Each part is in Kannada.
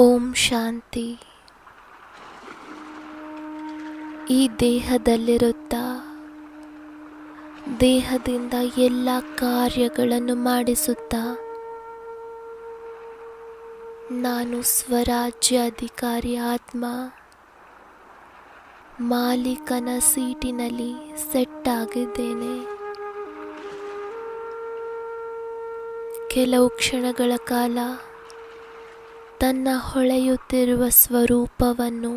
ಓಂ ಶಾಂತಿ. ಈ ದೇಹದಲ್ಲಿರುತ್ತಾ ದೇಹದಿಂದ ಎಲ್ಲ ಕಾರ್ಯಗಳನ್ನು ಮಾಡಿಸುತ್ತಾ ನಾನು ಸ್ವರಾಜ್ಯಾಧಿಕಾರಿ ಆತ್ಮ ಮಾಲೀಕನ ಸೀಟಿನಲ್ಲಿ ಸೆಟ್ ಆಗಿದ್ದೇನೆ. ಕೆಲವು ಕ್ಷಣಗಳ ಕಾಲ ತನ್ನ ಹೊಳೆಯುತ್ತಿರುವ ಸ್ವರೂಪವನ್ನು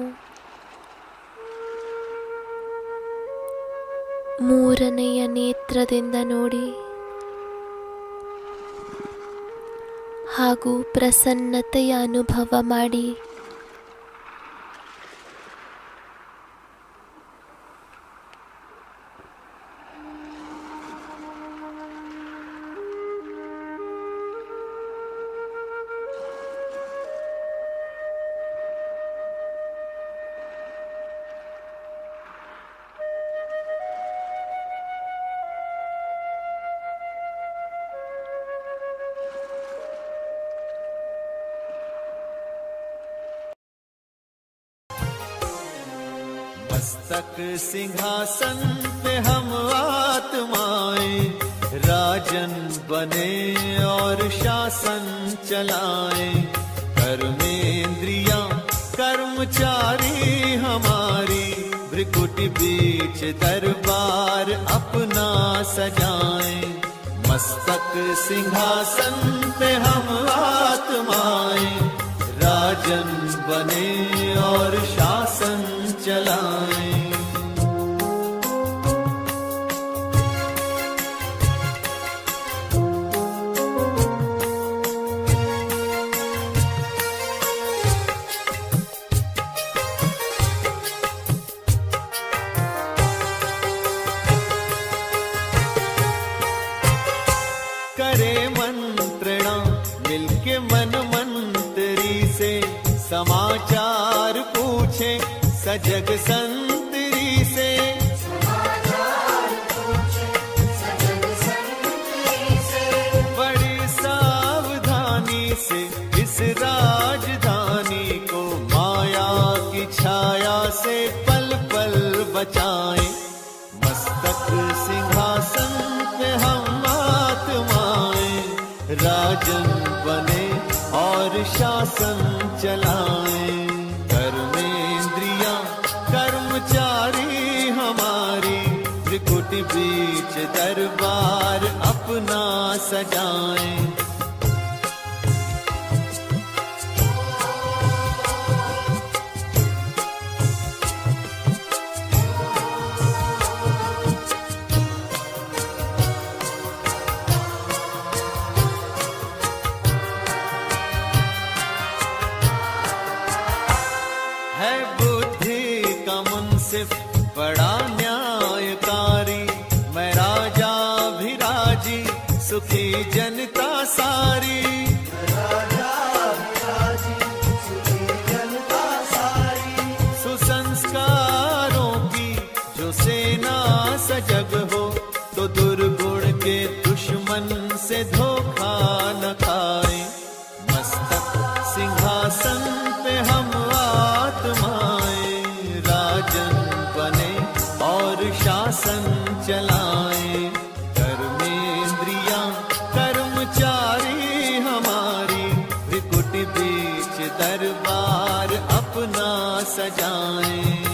ಮೂರನೆಯ ನೇತ್ರದಿಂದ ನೋಡಿ ಹಾಗೂ ಪ್ರಸನ್ನತೆಯ ಅನುಭವ ಮಾಡಿ मस्तक सिंहासन पे हम आत्माएं राजन बने और शासन चलाएं। कर्मेंद्रियां कर्मचारी हमारी भ्रिकुटी बीच दरबार अपना सजाएं। मस्तक सिंहासन पे हम आत्माएं राजन बने और शासन चलाएं। करे मंत्रणा मिलके मन मंत्री से समाचार पूछे सजग संतरी से। बड़ी सावधानी से इस राजधानी को माया की छाया से पल पल बचाएं। मस्तक सिंहासन पे हम आत्माएं राजन बने और शासन चलाएं। कर्मेंद्रियां कर्मचारी हमारी त्रिकुटी बीच दरबार अपना सजाएं। है बुद्धि का मुंसिफ बड़ा न्यायकारी मैं राजा भी राजी सुखी जनता सारी। सुसंस्कारों की जो सेना सजग हो तो दुर्गुण के दुश्मन से धोखा न खाए। मस्तक सिंहासन पे हम आत्माएं राजन बने और शासन चलाएं। कर्मेंद्रियां कर्मचारी हमारी त्रिकुटी बीच दरबार अपना सजाएं।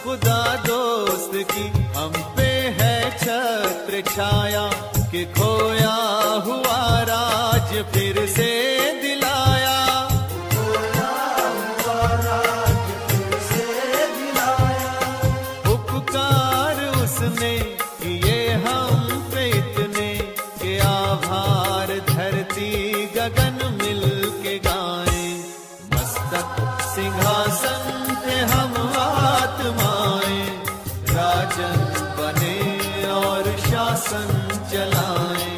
खुदा दोस्त की हम पे है छत्र छाया कि खोया हुआ राज फिर से दिलाया। उपकार उसने किए हम पे इतने कि आभार धरती गगन मिल के गाएं। मस्तक सिंहासन पे हम आत्माएं राजन बने और शासन चलाएं।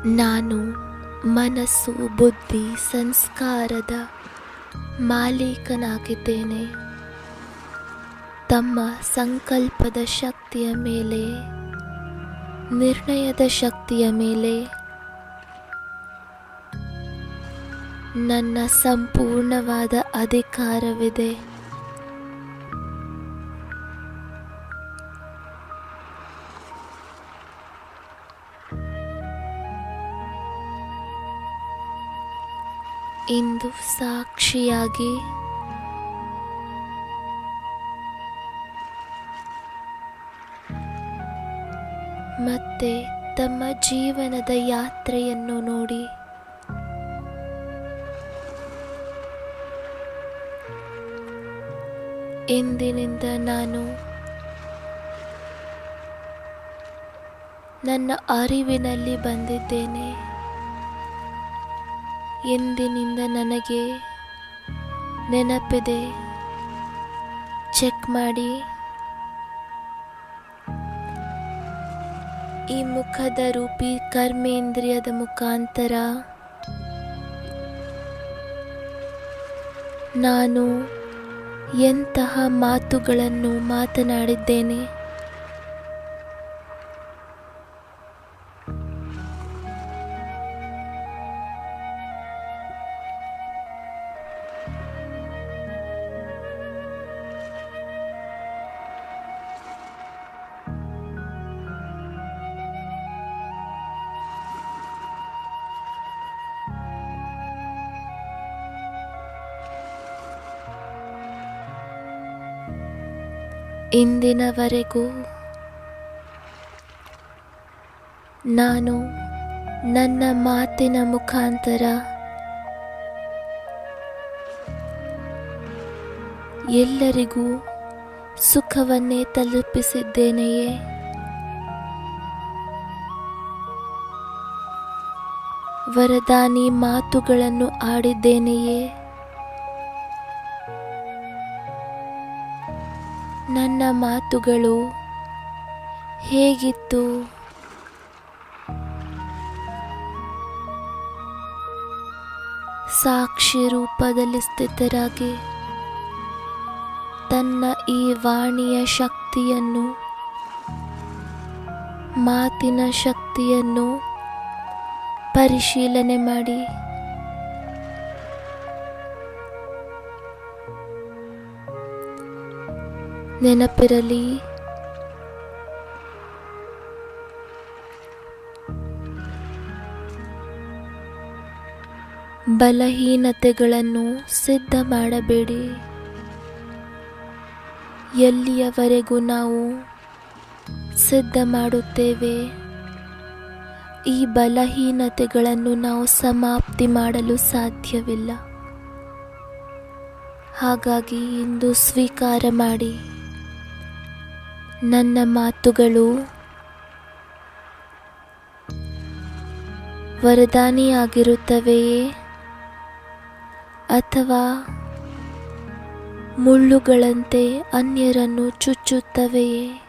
ನಾನು ಮನಸ್ಸು, ಬುದ್ಧಿ, ಸಂಸ್ಕಾರದ ಮಾಲೀಕನಾಗಿದ್ದೇನೆ. ತಮ್ಮ ಸಂಕಲ್ಪದ ಶಕ್ತಿಯ ಮೇಲೆ, ನಿರ್ಣಯದ ಶಕ್ತಿಯ ಮೇಲೆ ನನ್ನ ಸಂಪೂರ್ಣವಾದ ಅಧಿಕಾರವಿದೆ. ಇಂದು ಸಾಕ್ಷಿಯಾಗಿ ಮತ್ತೆ ತಮ್ಮ ಜೀವನದ ಯಾತ್ರೆಯನ್ನು ನೋಡಿ. ಇಂದಿನಿಂದ ನಾನು ನನ್ನ ಅರಿವಿನಲ್ಲಿ ಬಂದಿದ್ದೇನೆ. ಎಂದಿನಿಂದ ನನಗೆ ನೆನಪಿದೆ. ಚೆಕ್ ಮಾಡಿ. ಈ ಮುಖದ ರೂಪಿ ಕರ್ಮೇಂದ್ರಿಯದ ಮುಖಾಂತರ ನಾನು ಎಂತಹ ಮಾತುಗಳನ್ನು ಮಾತನಾಡಿದ್ದೇನೆ. ಇಂದಿನವರೆಗೂ ನಾನು ನನ್ನ ಮಾತಿನ ಮುಖಾಂತರ ಎಲ್ಲರಿಗೂ ಸುಖವನ್ನೇ ತಲುಪಿಸಿದ್ದೇನೆಯೇ? ವರದಾನಿ ಮಾತುಗಳನ್ನು ಆಡಿದ್ದೇನೆಯೇ? ನನ್ನ ಮಾತುಗಳು ಹೇಗಿತ್ತು? ಸಾಕ್ಷಿ ರೂಪದಲ್ಲಿ ಸ್ಥಿತರಾಗಿ ತನ್ನ ಈ ವಾಣಿಯ ಶಕ್ತಿಯನ್ನು, ಮಾತಿನ ಶಕ್ತಿಯನ್ನು ಪರಿಶೀಲನೆ ಮಾಡಿ. ನೆನಪಿರಲಿ, ಬಲಹೀನತೆಗಳನ್ನು ಸಿದ್ಧ ಮಾಡಬೇಡಿ. ಎಲ್ಲಿಯವರೆಗೂ ನಾವು ಸಿದ್ಧ ಮಾಡುತ್ತೇವೆ, ಈ ಬಲಹೀನತೆಗಳನ್ನು ನಾವು ಸಮಾಪ್ತಿ ಮಾಡಲು ಸಾಧ್ಯವಿಲ್ಲ. ಹಾಗಾಗಿ ಇಂದು ಸ್ವೀಕಾರ ಮಾಡಿ. ನನ್ನ ಮಾತುಗಳು ವರದಾನಿಯಾಗಿರುತ್ತವೆಯೇ ಅಥವಾ ಮುಳ್ಳುಗಳಂತೆ ಅನ್ಯರನ್ನು ಚುಚ್ಚುತ್ತವೆಯೇ?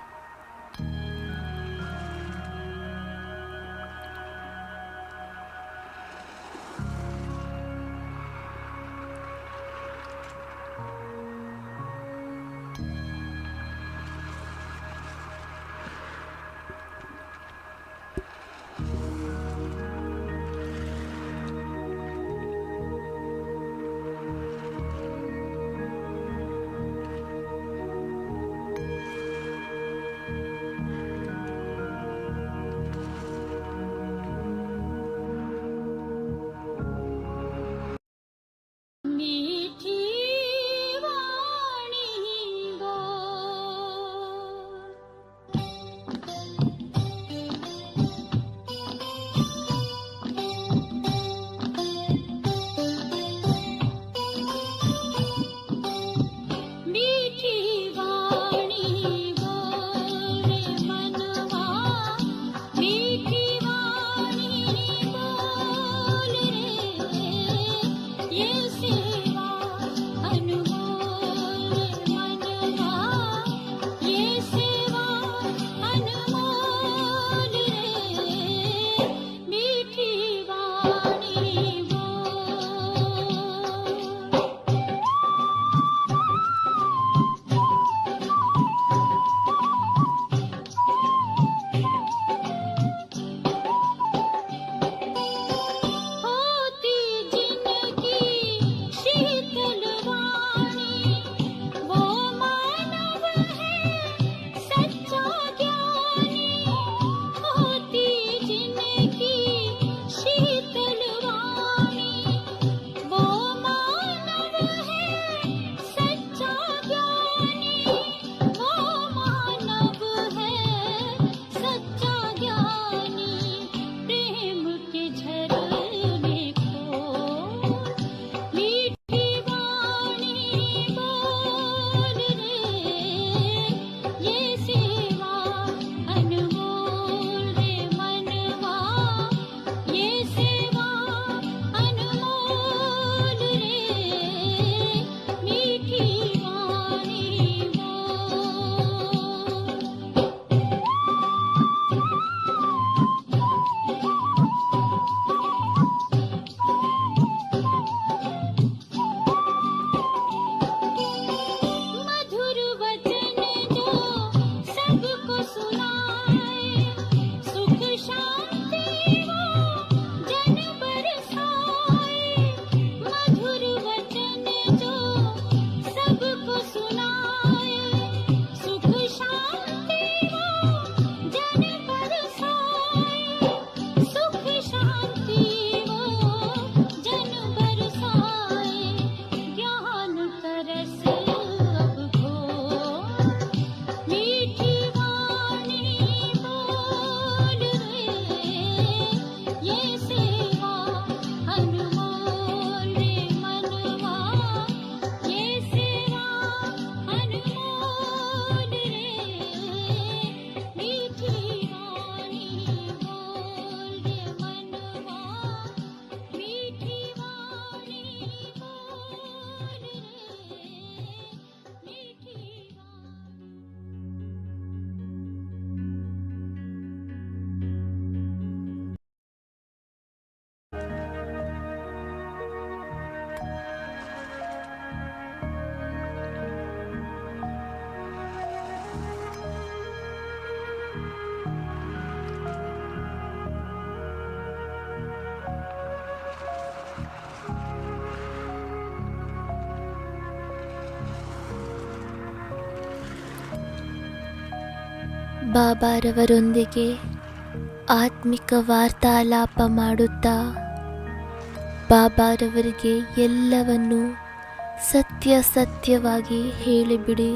ಬಾಬಾರವರೊಂದಿಗೆ ಆತ್ಮಿಕ ವಾರ್ತಾಲಾಪ ಮಾಡುತ್ತಾ ಬಾಬಾರವರಿಗೆ ಎಲ್ಲವನ್ನೂ ಸತ್ಯವಾಗಿ ಹೇಳಿಬಿಡಿ.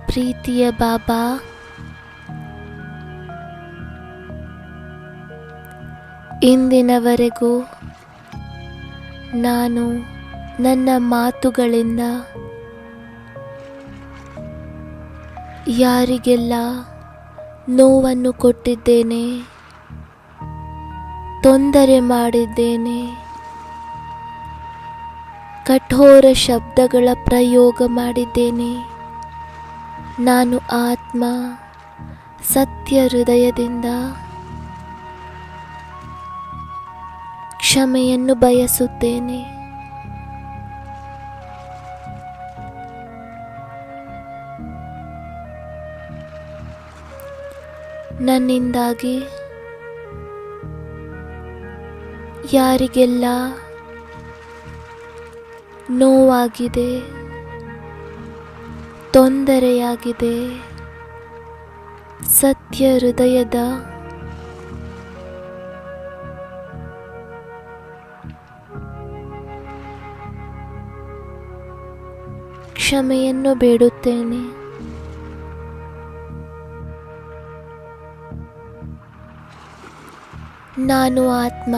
ಪ್ರೀತಿಯ ಬಾಬಾ, ಇಂದಿನವರೆಗೂ ನಾನು ನನ್ನ ಮಾತುಗಳಿಂದ ಯಾರಿಗೆಲ್ಲ ನೋವನ್ನು ಕೊಟ್ಟಿದ್ದೇನೆ, ತೊಂದರೆ ಮಾಡಿದ್ದೇನೆ, ಕಠೋರ ಶಬ್ದಗಳ ಪ್ರಯೋಗ ಮಾಡಿದ್ದೇನೆ. ನಾನು ಆತ್ಮ ಸತ್ಯ ಹೃದಯದಿಂದ ಕ್ಷಮೆಯನ್ನು ಬಯಸುತ್ತೇನೆ. ನನ್ನಿಂದಾಗಿ ಯಾರಿಗೆಲ್ಲ ನೋವಾಗಿದೆ, ತೊಂದರೆಯಾಗಿದೆ, ಸತ್ಯ ಹೃದಯದ ಕ್ಷಮೆಯನ್ನು ಬೇಡುತ್ತೇನೆ. ನಾನು ಆತ್ಮ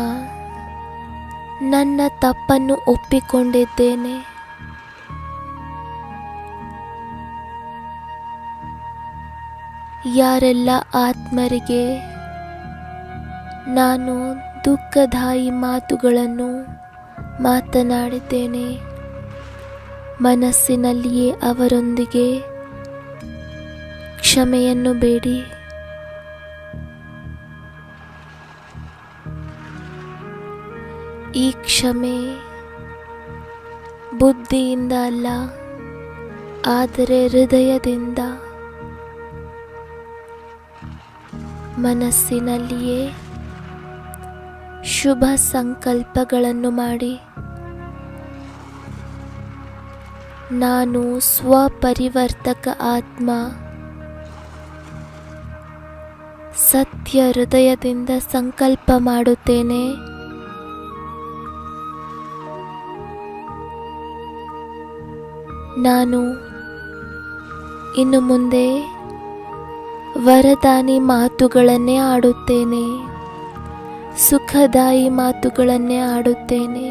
ನನ್ನ ತಪ್ಪನ್ನು ಒಪ್ಪಿಕೊಂಡಿದ್ದೇನೆ. ಯಾರೆಲ್ಲ ಆತ್ಮರಿಗೆ ನಾನು ದುಃಖದಾಯಿ ಮಾತುಗಳನ್ನು ಮಾತನಾಡಿದ್ದೇನೆ, ಮನಸ್ಸಿನಲ್ಲಿಯೇ ಅವರೊಂದಿಗೆ ಕ್ಷಮೆಯನ್ನು ಬೇಡಿ. ಈ ಕ್ಷಮೆ ಬುದ್ಧಿಯಿಂದ ಅಲ್ಲ, ಆದರೆ ಹೃದಯದಿಂದ, ಮನಸ್ಸಿನಲ್ಲಿಯೇ ಶುಭ ಸಂಕಲ್ಪಗಳನ್ನು ಮಾಡಿ ನಾನು ಸ್ವಪರಿವರ್ತಕ ಆತ್ಮ ಸತ್ಯ ಹೃದಯದಿಂದ ಸಂಕಲ್ಪ ಮಾಡುತ್ತೇನೆ. ನಾನು ಇನ್ನು ಮುಂದೆ ವರದಾನಿ ಮಾತುಗಳನ್ನೇ ಆಡುತ್ತೇನೆ, ಸುಖದಾಯಿ ಮಾತುಗಳನ್ನೇ ಆಡುತ್ತೇನೆ.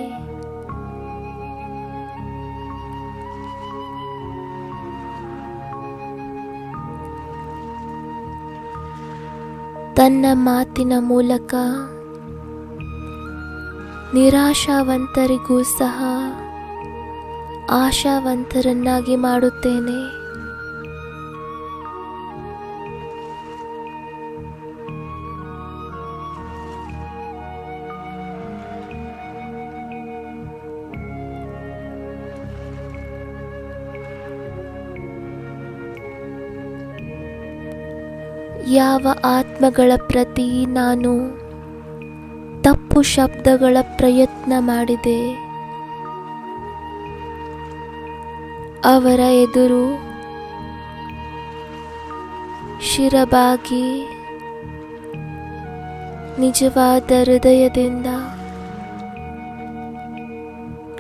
ತನ್ನ ಮಾತಿನ ಮೂಲಕ ನಿರಾಶಾವಂತರಿಗೂ ಸಹ ಆಶಾವಂತರನ್ನಾಗಿ ಮಾಡುತ್ತೇನೆ. ಯಾವ ಆತ್ಮಗಳ ಪ್ರತಿ ನಾನು ತಪ್ಪು ಶಬ್ದಗಳ ಪ್ರಯತ್ನ ಮಾಡಿದೆ, ಅವರ ಎದುರು ಶಿರಬಾಗಿ ನಿಜವಾದ ಹೃದಯದಿಂದ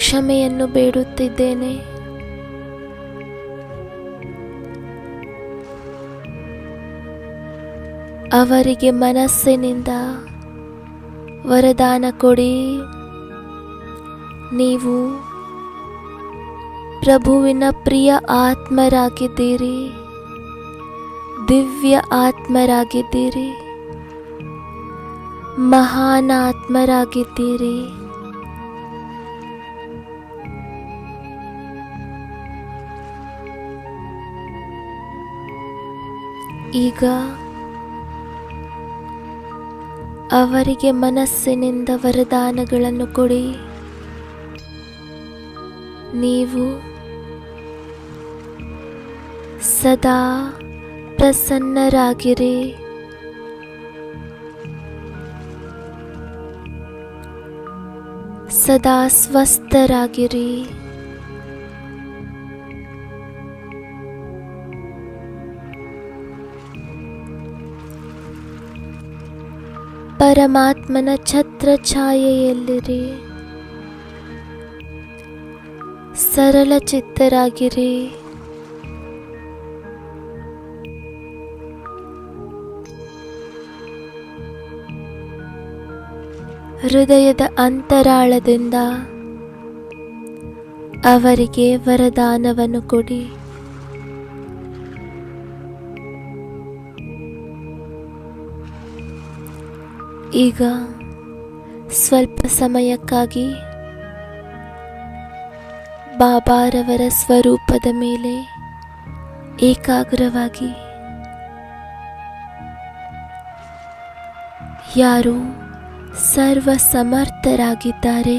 ಕ್ಷಮೆಯನ್ನು ಬೇಡುತ್ತಿದ್ದೇನೆ. ಅವರಿಗೆ ಮನಸ್ಸಿನಿಂದ ವರದಾನ ಕೊಡಿ. ನೀವು ಪ್ರಭುವಿನ ಪ್ರಿಯ ಆತ್ಮರಾಗಿದ್ದೀರಿ, ದಿವ್ಯ ಆತ್ಮರಾಗಿದ್ದೀರಿ, ಮಹಾನ್ ಆತ್ಮರಾಗಿದ್ದೀರಿ. ಈಗ ಅವರಿಗೆ ಮನಸ್ಸಿನಿಂದ ವರದಾನಗಳನ್ನು ಕೊಡಿ. ನೀವು ಸದಾ ಪ್ರಸನ್ನರಾಗಿರಿ, ಸದಾ ಸ್ವಸ್ಥರಾಗಿರಿ. ಪರಮಾತ್ಮನ ಛತ್ರ ಛಾಯೆಯಲ್ಲಿರಿ. ಸರಳ ಚಿತ್ತರಾಗಿರಿ. ಹೃದಯದ ಅಂತರಾಳದಿಂದ ಅವರಿಗೆ ವರದಾನವನ್ನು ಕೊಡಿ. ಈಗ ಸ್ವಲ್ಪ ಸಮಯಕ್ಕಾಗಿ ಬಾಬಾರವರ ಸ್ವರೂಪದ ಮೇಲೆ ಏಕಾಗ್ರವಾಗಿ ಯಾರು ಸರ್ವ ಸಮರ್ಥರಾಗಿದ್ದಾರೆ,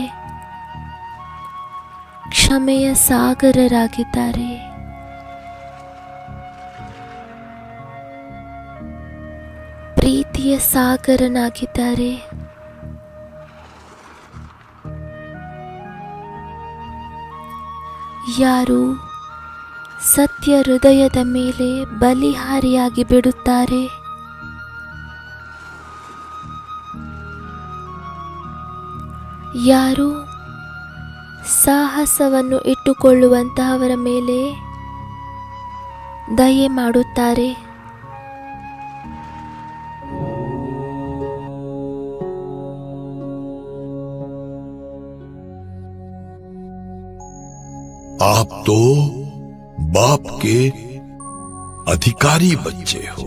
ಕ್ಷಮೆಯ ಸಾಗರರಾಗಿದ್ದಾರೆ, ಪ್ರೀತಿಯ ಸಾಗರನಾಗಿದ್ದಾರೆ, ಯಾರು ಸತ್ಯ ಹೃದಯದ ಮೇಲೆ ಬಲಿಹಾರಿಯಾಗಿ ಬಿಡುತ್ತಾರೆ, ಯಾರು ಸಾಹಸವನ್ನು ಇಟ್ಟುಕೊಳ್ಳುವಂತಹವರ ಮೇಲೆ ದಯೆ ಮಾಡುತ್ತಾರೆ, आप तो बाप के अधिकारी बच्चे हो.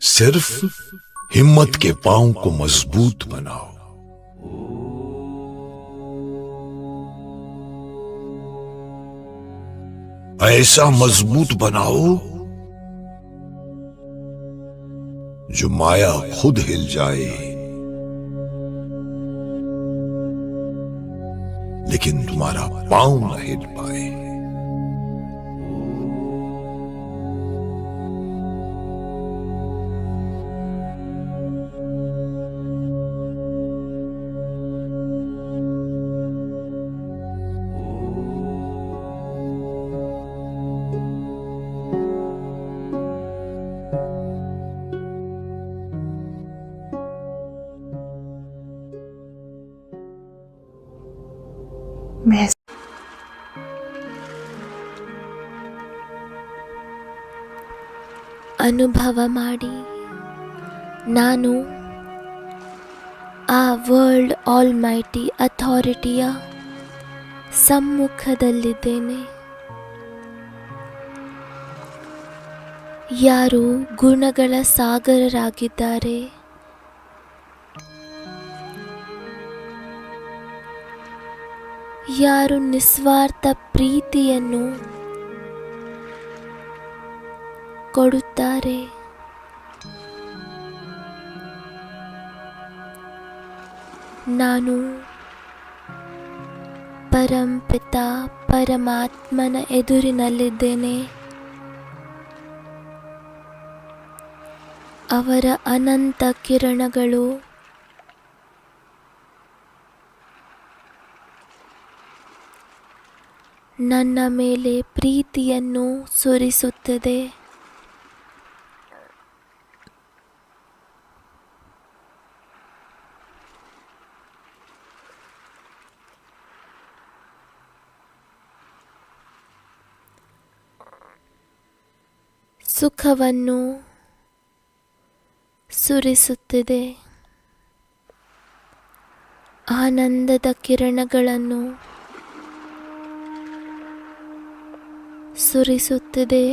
सिर्फ हिम्मत के पांव को मजबूत बनाओ. ऐसा मजबूत बनाओ जो माया खुद हिल जाए, लेकिन तुम्हारा पांव न हिल पाए. ಅನುಭವ ಮಾಡಿ, ನಾನು ಆ ವರ್ಲ್ಡ್ ಆಲ್ ಮೈಟಿ ಅಥಾರಿಟಿಯ ಸಮ್ಮುಖದಲ್ಲಿದ್ದೇನೆ. ಯಾರು ಗುಣಗಳ ಸಾಗರರಾಗಿದ್ದಾರೆ, ಯಾರು ನಿಸ್ವಾರ್ಥ ಪ್ರೀತಿಯನ್ನು ಕೊಡುತ್ತಾರೆ, ನಾನು ಪರಂಪಿತ ಪರಮಾತ್ಮನ ಎದುರಿನಲ್ಲಿದ್ದೇನೆ. ಅವರ ಅನಂತ ಕಿರಣಗಳು ನನ್ನ ಮೇಲೆ ಪ್ರೀತಿಯನ್ನು ಸುರಿಸುತ್ತದೆ. ಸುಖವನ್ನು ಸುರಿಸುತ್ತಿದೆ. ಆನಂದದ ಕಿರಣಗಳನ್ನು ಸುರಿಸುತ್ತಿದೆ.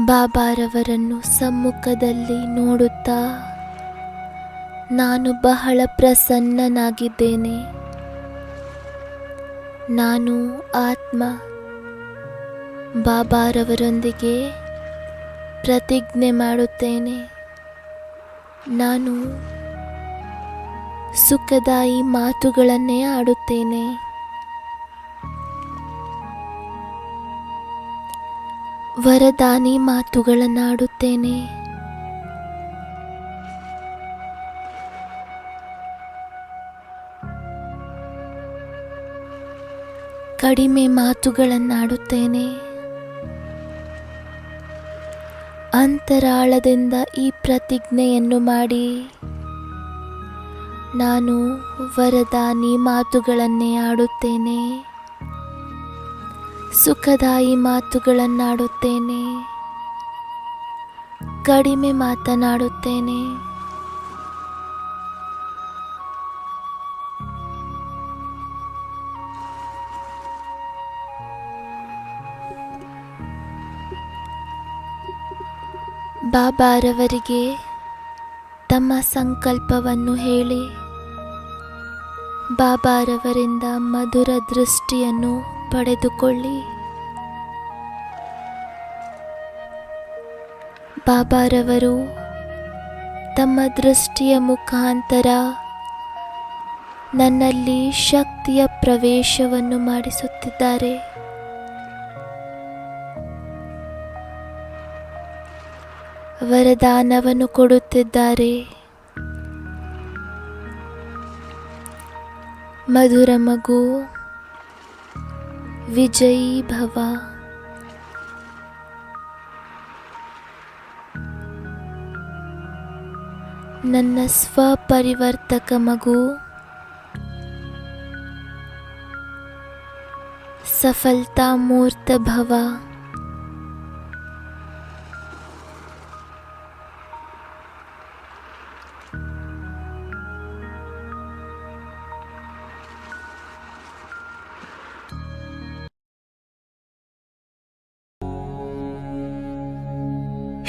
ಬಾಬಾರವರನ್ನು ಸಮ್ಮುಖದಲ್ಲಿ ನೋಡುತ್ತಾ ನಾನು ಬಹಳ ಪ್ರಸನ್ನನಾಗಿದ್ದೇನೆ. ನಾನು ಆತ್ಮ ಬಾಬಾರವರೊಂದಿಗೆ ಪ್ರತಿಜ್ಞೆ ಮಾಡುತ್ತೇನೆ. ನಾನು ಸುಖದಾಯಿ ಮಾತುಗಳನ್ನೇ ಆಡುತ್ತೇನೆ. ವರದಾನಿ ಮಾತುಗಳನ್ನಾಡುತ್ತೇನೆ. ಕಡಿಮೆ ಮಾತುಗಳನ್ನಾಡುತ್ತೇನೆ. ಅಂತರಾಳದಿಂದ ಈ ಪ್ರತಿಜ್ಞೆಯನ್ನು ಮಾಡಿ ನಾನು ವರದಾನಿ ಮಾತುಗಳನ್ನೇ ಆಡುತ್ತೇನೆ. ಸುಖದಾಯಿ ಮಾತುಗಳನ್ನಾಡುತ್ತೇನೆ. ಕಡಿಮೆ ಮಾತನಾಡುತ್ತೇನೆ. ಬಾಬಾರವರಿಗೆ ತಮ್ಮ ಸಂಕಲ್ಪವನ್ನು ಹೇಳಿ ಬಾಬಾರವರಿಂದ ಮಧುರ ದೃಷ್ಟಿಯನ್ನು ಪಡೆದುಕೊಳ್ಳಿ. ಬಾಬಾರವರು ತಮ್ಮ ದೃಷ್ಟಿಯ ಮುಖಾಂತರ ನನ್ನಲ್ಲಿ ಶಕ್ತಿಯ ಪ್ರವೇಶವನ್ನು ಮಾಡಿಸುತ್ತಿದ್ದಾರೆ. ವರದಾನವನ್ನು ಕೊಡುತ್ತಿದ್ದಾರೆ. ಮಧುರ ಮಗು, ವಿಜಯೀ ಭವ. ನನ್ನ ಸ್ವಪರಿವರ್ತಕ ಮಗು, ಸಫಲತಾ ಮೂರ್ತ ಭವ.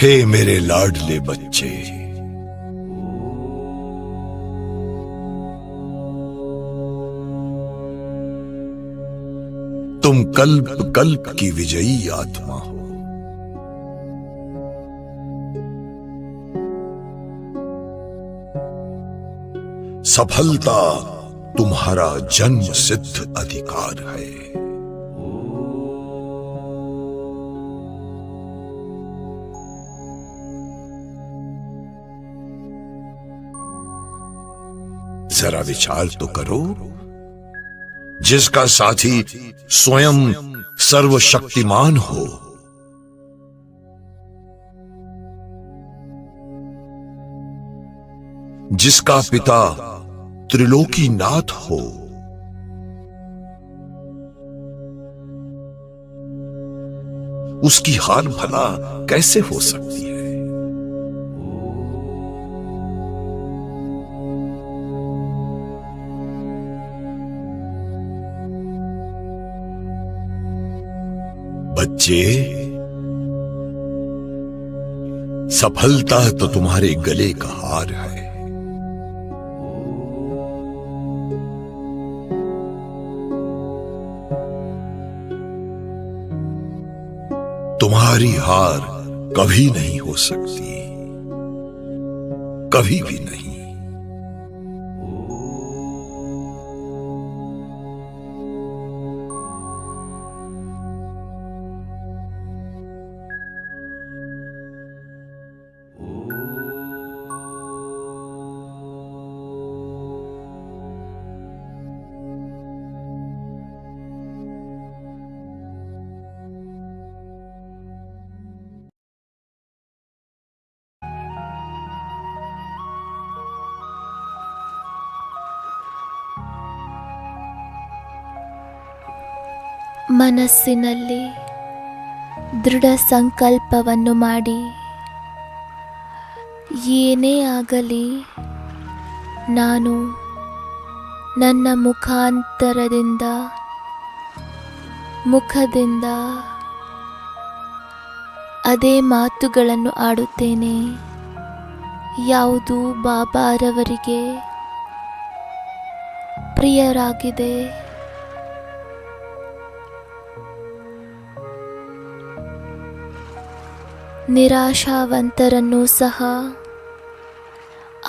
हे मेरे लाडले बच्चे, तुम कल्प कल्प की विजयी आत्मा हो. सफलता तुम्हारा जन्म सिद्ध अधिकार है. जरा विचार तो करो, जिसका साथी स्वयं सर्वशक्तिमान हो, जिसका पिता त्रिलोकीनाथ हो, उसकी हार भला कैसे हो सकती है? बच्चे, सफलता तो तुम्हारे गले का हार है. तुम्हारी हार कभी नहीं हो सकती, कभी भी नहीं. ಮನಸ್ಸಿನಲ್ಲಿ ದೃಢ ಸಂಕಲ್ಪವನ್ನು ಮಾಡಿ, ಏನೇ ಆಗಲಿ ನಾನು ನನ್ನ ಮುಖದಿಂದ ಅದೇ ಮಾತುಗಳನ್ನು ಆಡುತ್ತೇನೆ. ಯಾವುದು ಬಾಬಾರವರಿಗೆ ಪ್ರಿಯರಾಗಿದೆ. ನಿರಾಶಾವಂತರನ್ನು ಸಹ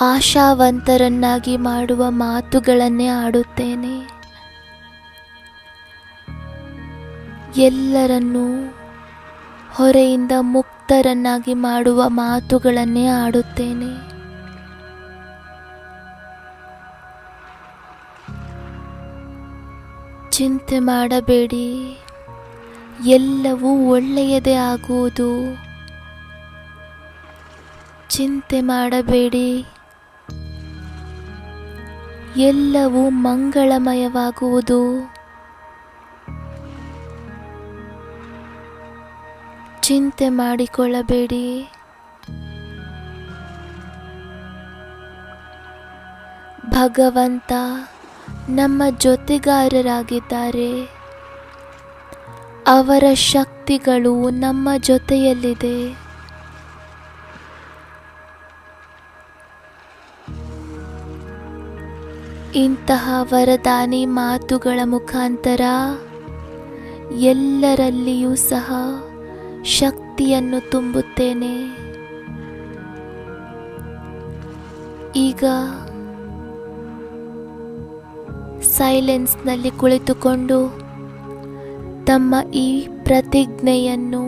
ಆಶಾವಂತರನ್ನಾಗಿ ಮಾಡುವ ಮಾತುಗಳನ್ನೇ ಆಡುತ್ತೇನೆ. ಎಲ್ಲರನ್ನೂ ಹೊರೆಯಿಂದ ಮುಕ್ತರನ್ನಾಗಿ ಮಾಡುವ ಮಾತುಗಳನ್ನೇ ಆಡುತ್ತೇನೆ. ಚಿಂತೆ ಮಾಡಬೇಡಿ, ಎಲ್ಲವೂ ಒಳ್ಳೆಯದೇ ಆಗುವುದು. ಚಿಂತೆ ಮಾಡಬೇಡಿ, ಎಲ್ಲವೂ ಮಂಗಳಮಯವಾಗುವುದು. ಚಿಂತೆ ಮಾಡಿಕೊಳ್ಳಬೇಡಿ. ಭಗವಂತ ನಮ್ಮ ಜೊತೆಗಾರರಾಗಿದ್ದಾರೆ. ಅವರ ಶಕ್ತಿಗಳು ನಮ್ಮ ಜೊತೆಯಲ್ಲಿದೆ. ಇಂತಹ ವರದಾನಿ ಮಾತುಗಳ ಮುಖಾಂತರ ಎಲ್ಲರಲ್ಲಿಯೂ ಸಹ ಶಕ್ತಿಯನ್ನು ತುಂಬುತ್ತೇನೆ. ಈಗ ಸೈಲೆನ್ಸ್ನಲ್ಲಿ ಕುಳಿತುಕೊಂಡು ತಮ್ಮ ಈ ಪ್ರತಿಜ್ಞೆಯನ್ನು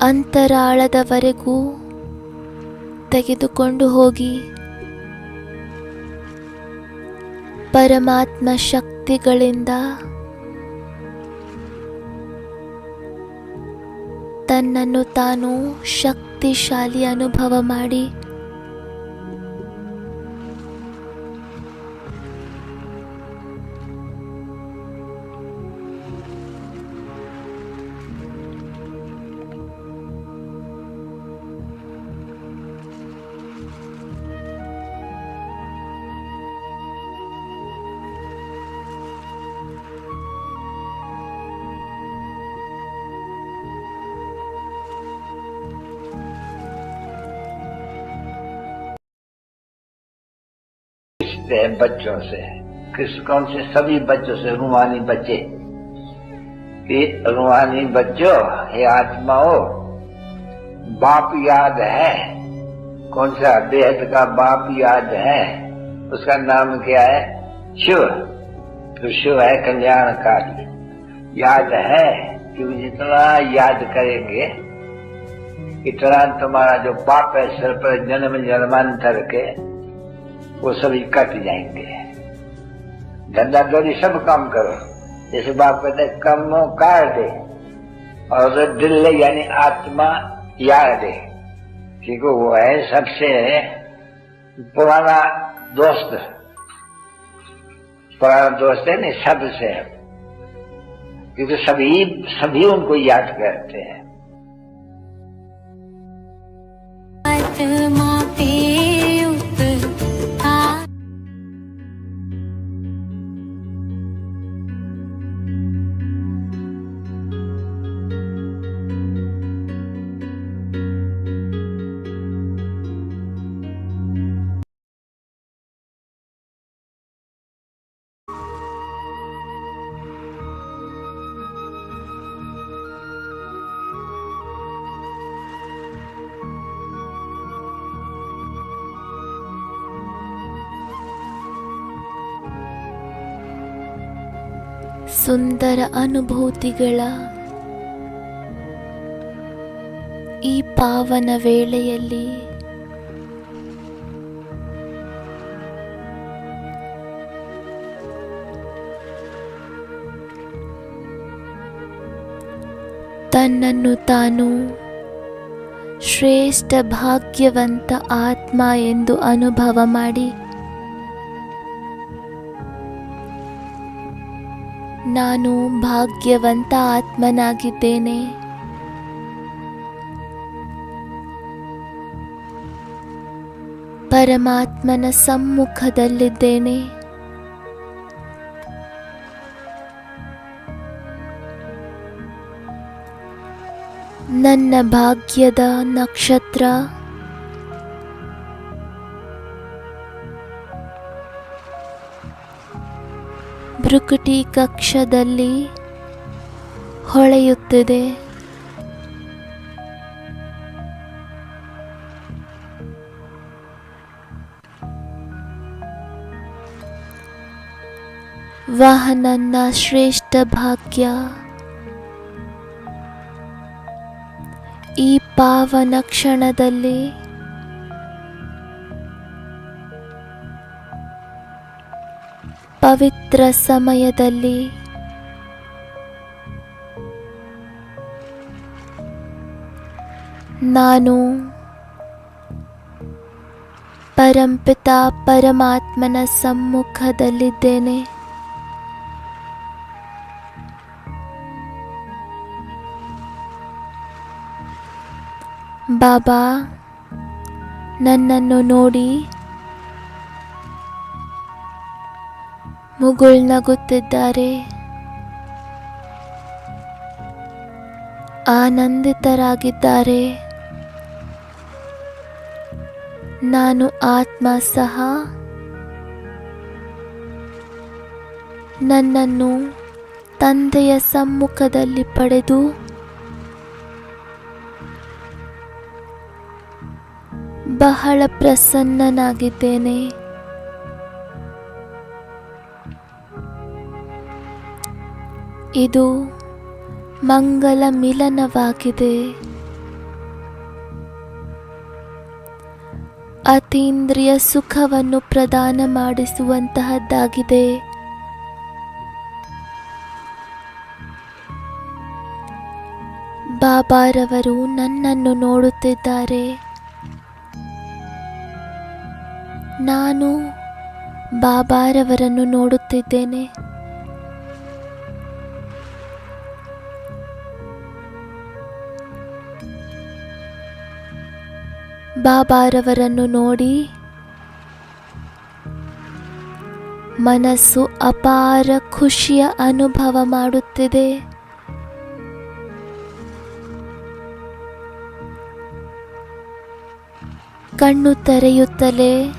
ಅಂತರಾಳದವರೆಗೂ ತೆಗೆದುಕೊಂಡು ಹೋಗಿ ಪರಮಾತ್ಮ ಶಕ್ತಿಗಳಿಂದ ತನ್ನನ್ನು ತಾನು ಶಕ್ತಿಶಾಲಿ ಅನುಭವ ಮಾಡಿ हैं बच्चों से, कौन से सभी बच्चों से, रूहानी बच्चे कि रूहानी बच्चों, हे आत्माओं, बाप याद है? कौन सा बेहद का बाप याद है? उसका नाम क्या है? शिव। तो शिव है कल्याणकारी। याद है कि जितना याद करेंगे इतना तुम्हारा जो पाप है सिर पर जन्म जन्मांतर के वो सभी कट जाएंगे। धंधा दौड़ी सब काम करो, जैसे बाप कहते कमो काट दे और दिल यानी आत्मा याद दे, क्योंकि वो है सबसे पुराना दोस्त। पुराना दोस्त है नहीं सबसे, क्योंकि सभी उनको याद करते हैं। ಸುಂದರ ಅನುಭೂತಿಗಳ ಈ ಪಾವನ ವೇಳೆಯಲ್ಲಿ ತನ್ನನ್ನು ತಾನು ಶ್ರೇಷ್ಠ ಭಾಗ್ಯವಂತ ಆತ್ಮ ಎಂದು ಅನುಭವ ಮಾಡಿ ನಾನು ಭಾಗ್ಯವಂತ ಆತ್ಮನಾಗಿದ್ದೇನೆ, ಪರಮಾತ್ಮನ ಸಮ್ಮುಖದಲ್ಲಿದ್ದೇನೆ, ನನ್ನ ಭಾಗ್ಯದ ನಕ್ಷತ್ರ ಭ್ರುಕುಟಿ ಕಕ್ಷದಲ್ಲಿ ಹೊಳೆಯುತ್ತಿದೆ. ವಾಹ ನನ್ನ ಶ್ರೇಷ್ಠ ಭಾಗ್ಯ. ಈ ಪಾವನ ಕ್ಷಣದಲ್ಲಿ ಪವಿತ್ರ ಸಮಯದಲ್ಲಿ ನಾನು ಪರಂಪಿತ ಪರಮಾತ್ಮನ ಸಮ್ಮುಖದಲ್ಲಿದ್ದೇನೆ. ಬಾಬಾ ನನ್ನನ್ನು ನೋಡಿ ಮುಗುಳ್ನಗುತ್ತಿದ್ದಾರೆ. ಆನಂದಿತರಾಗಿದ್ದಾರೆ. ನಾನು ಆತ್ಮ ಸಹ ನನ್ನನ್ನು ತಂದೆಯ ಸಮ್ಮುಖದಲ್ಲಿ ಪಡೆದು ಬಹಳ ಪ್ರಸನ್ನನಾಗಿದ್ದೇನೆ. ಇದು ಮಂಗಲ ಮಿಲನವಾಗಿದೆ. ಅತೀಂದ್ರಿಯ ಸುಖವನ್ನು ಪ್ರದಾನ ಮಾಡಿಸುವಂತಹದ್ದಾಗಿದೆ. ಬಾಬಾರವರು ನನ್ನನ್ನು ನೋಡುತ್ತಿದ್ದಾರೆ. ನಾನು ಬಾಬಾರವರನ್ನು ನೋಡುತ್ತಿದ್ದೇನೆ. ಬಾಬಾರವರನ್ನು ನೋಡಿ ಮನಸ್ಸು ಅಪಾರ ಖುಷಿಯ ಅನುಭವ ಮಾಡುತ್ತಿದೆ. ಕಣ್ಣು ತೆರೆಯುತ್ತಲೇ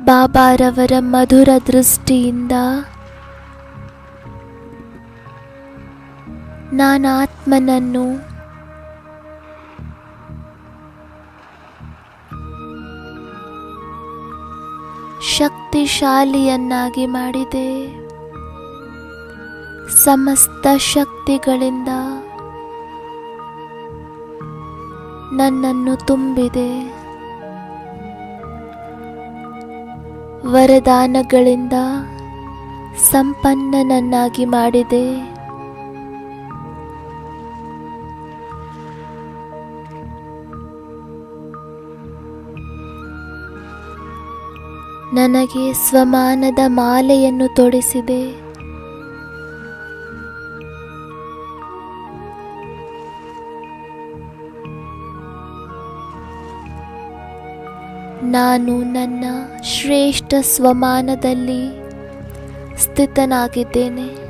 ಬಾಬಾರವರ ಮಧುರ ದೃಷ್ಟಿಯಿಂದ ನಾನಾತ್ಮನನ್ನು ಶಕ್ತಿಶಾಲಿಯನ್ನಾಗಿ ಮಾಡಿದೆ. ಸಮಸ್ತ ಶಕ್ತಿಗಳಿಂದ ನನ್ನನ್ನು ತುಂಬಿದೆ. ವರದಾನಗಳಿಂದ ಸಂಪನ್ನನನ್ನಾಗಿ ಮಾಡಿದೆ. ನನಗೆ ಸ್ವಮಾನದ ಮಾಲೆಯನ್ನು ತೊಡಿಸಿದೆ. ನಾನು ನನ್ನ ಶ್ರೇಷ್ಠ ಸ್ವಮಾನದಲ್ಲಿ ಸ್ಥಿತನಾಗಿದ್ದೇನೆ.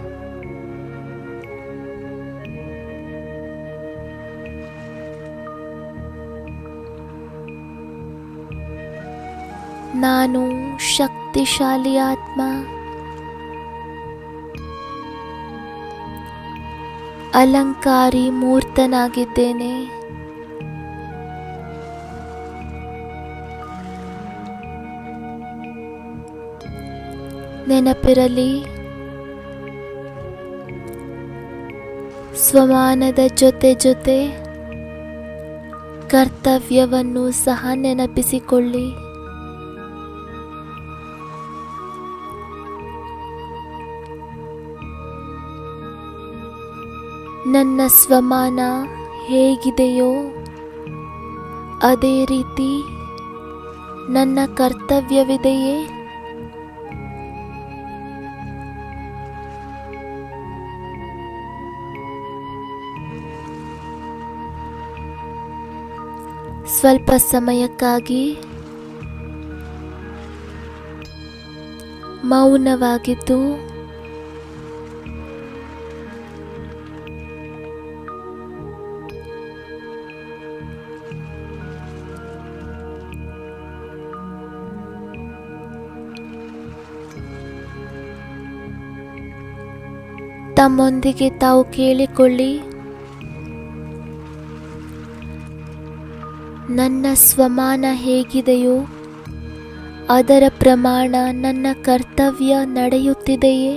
ನಾನು ಶಕ್ತಿಶಾಲಿ ಆತ್ಮ. ಅಲಂಕಾರಿ ಮೂರ್ತನಾಗಿದ್ದೇನೆ. ನೆನಪಿರಲಿ, ಸ್ವಮಾನದ ಜೊತೆ ಜೊತೆ ಕರ್ತವ್ಯವನ್ನು ಸಹ ನೆನಪಿಸಿಕೊಳ್ಳಿ. ನನ್ನ ಸ್ವಮಾನ ಹೇಗಿದೆಯೋ ಅದೇ ರೀತಿ ನನ್ನ ಕರ್ತವ್ಯವಿದೆಯೇ? ಸ್ವಲ್ಪ ಸಮಯಕ್ಕಾಗಿ ಮೌನವಾಗಿದ್ದು ತಮ್ಮೊಂದಿಗೆ ತಾವು ಕೇಳಿಕೊಳ್ಳಿ, ನನ್ನ ಸ್ವಮಾನ ಹೇಗಿದೆಯೋ ಅದರ ಪ್ರಮಾಣ ನನ್ನ ಕರ್ತವ್ಯ ನಡೆಯುತ್ತಿದೆಯೇ?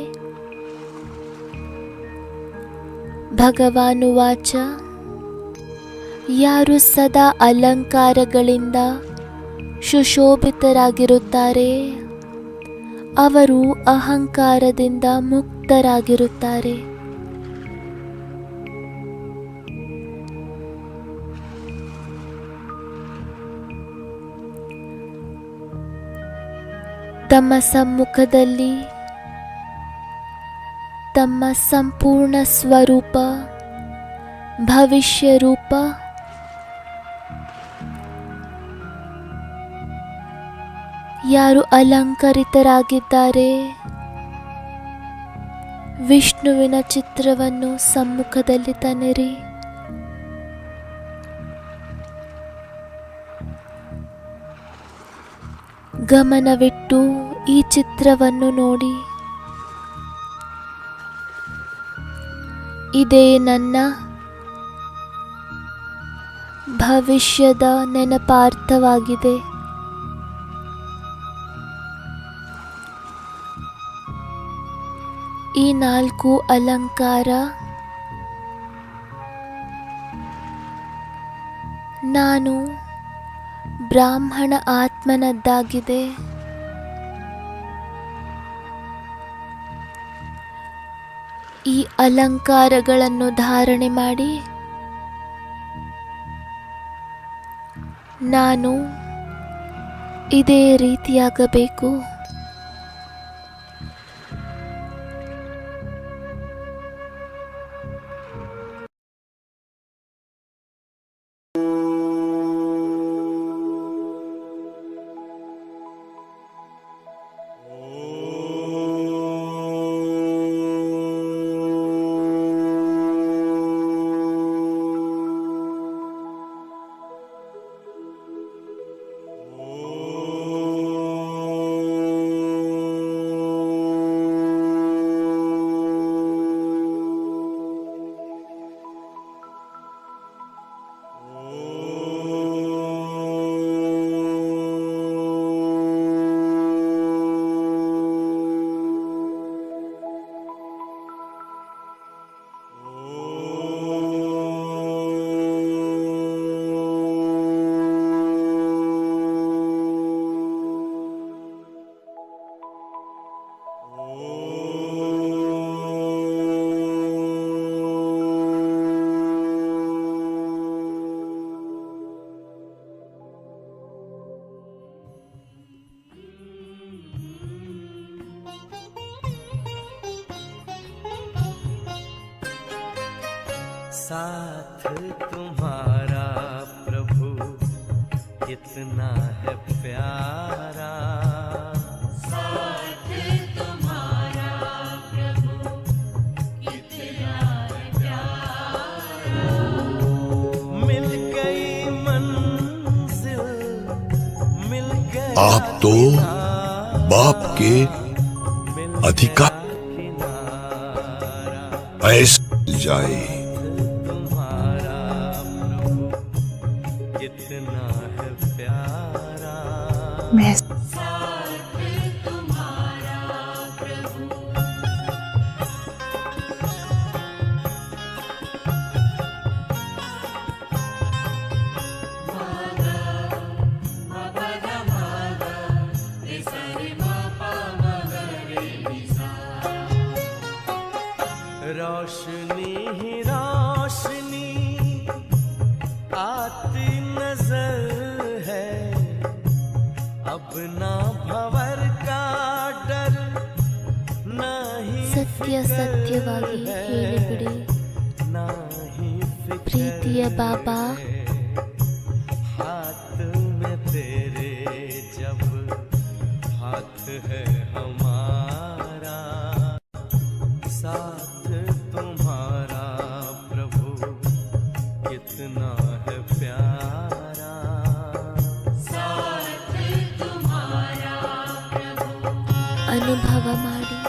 ಭಗವಾನುವಾಚ, ಯಾರು ಸದಾ ಅಲಂಕಾರಗಳಿಂದ ಸುಶೋಭಿತರಾಗಿರುತ್ತಾರೆ ಅವರು ಅಹಂಕಾರದಿಂದ ಮುಕ್ತರಾಗಿರುತ್ತಾರೆ. ತಮ್ಮ ಸಮ್ಮುಖದಲ್ಲಿ ತಮ್ಮ ಸಂಪೂರ್ಣ ಸ್ವರೂಪ, ಭವಿಷ್ಯ ರೂಪ, ಯಾರು ಅಲಂಕರಿತರಾಗಿದ್ದಾರೆ ವಿಷ್ಣುವಿನ ಚಿತ್ರವನ್ನು ಸಮ್ಮುಖದಲ್ಲಿ ತನ್ನಿರಿ. ಗಮನವಿಟ್ಟು ಈ ಚಿತ್ರವನ್ನು ನೋಡಿ. ಇದೇ ನನ್ನ ಭವಿಷ್ಯದ ನೆನಪಾರ್ಥವಾಗಿದೆ. ಈ 4 ಅಲಂಕಾರ ನಾನು ಬ್ರಾಹ್ಮಣ ಆತ್ಮನದ್ದಾಗಿದೆ. ಈ ಅಲಂಕಾರಗಳನ್ನು ಧಾರಣೆ ಮಾಡಿ ನಾನು ಇದೇ ರೀತಿಯಾಗಬೇಕು. साथ तुम्हारा प्रभु कितना है प्यारा, साथ तुम्हारा प्रभु कितना है प्यारा। मिल गई मंजिल, मिल गई आप तो बाप के अधिकार ऐसे जाए। रोशनी ही रोशनी आती नजर है, अब ना भंवर का डर ना ही ಸತ್ಯ ಸತ್ಯವಾಗಿ ಹೇಳಿಬಿಡಿ. ना ही ಪ್ರೀತಿಯ ಬಾಬಾ, हाथ में तेरे जब हाथ है हमारा, साथ तुम्हारा प्रभु कितना है प्यारा, साथ तुम्हारा प्रभु ಅನುಭವ ಮಾಡಿ.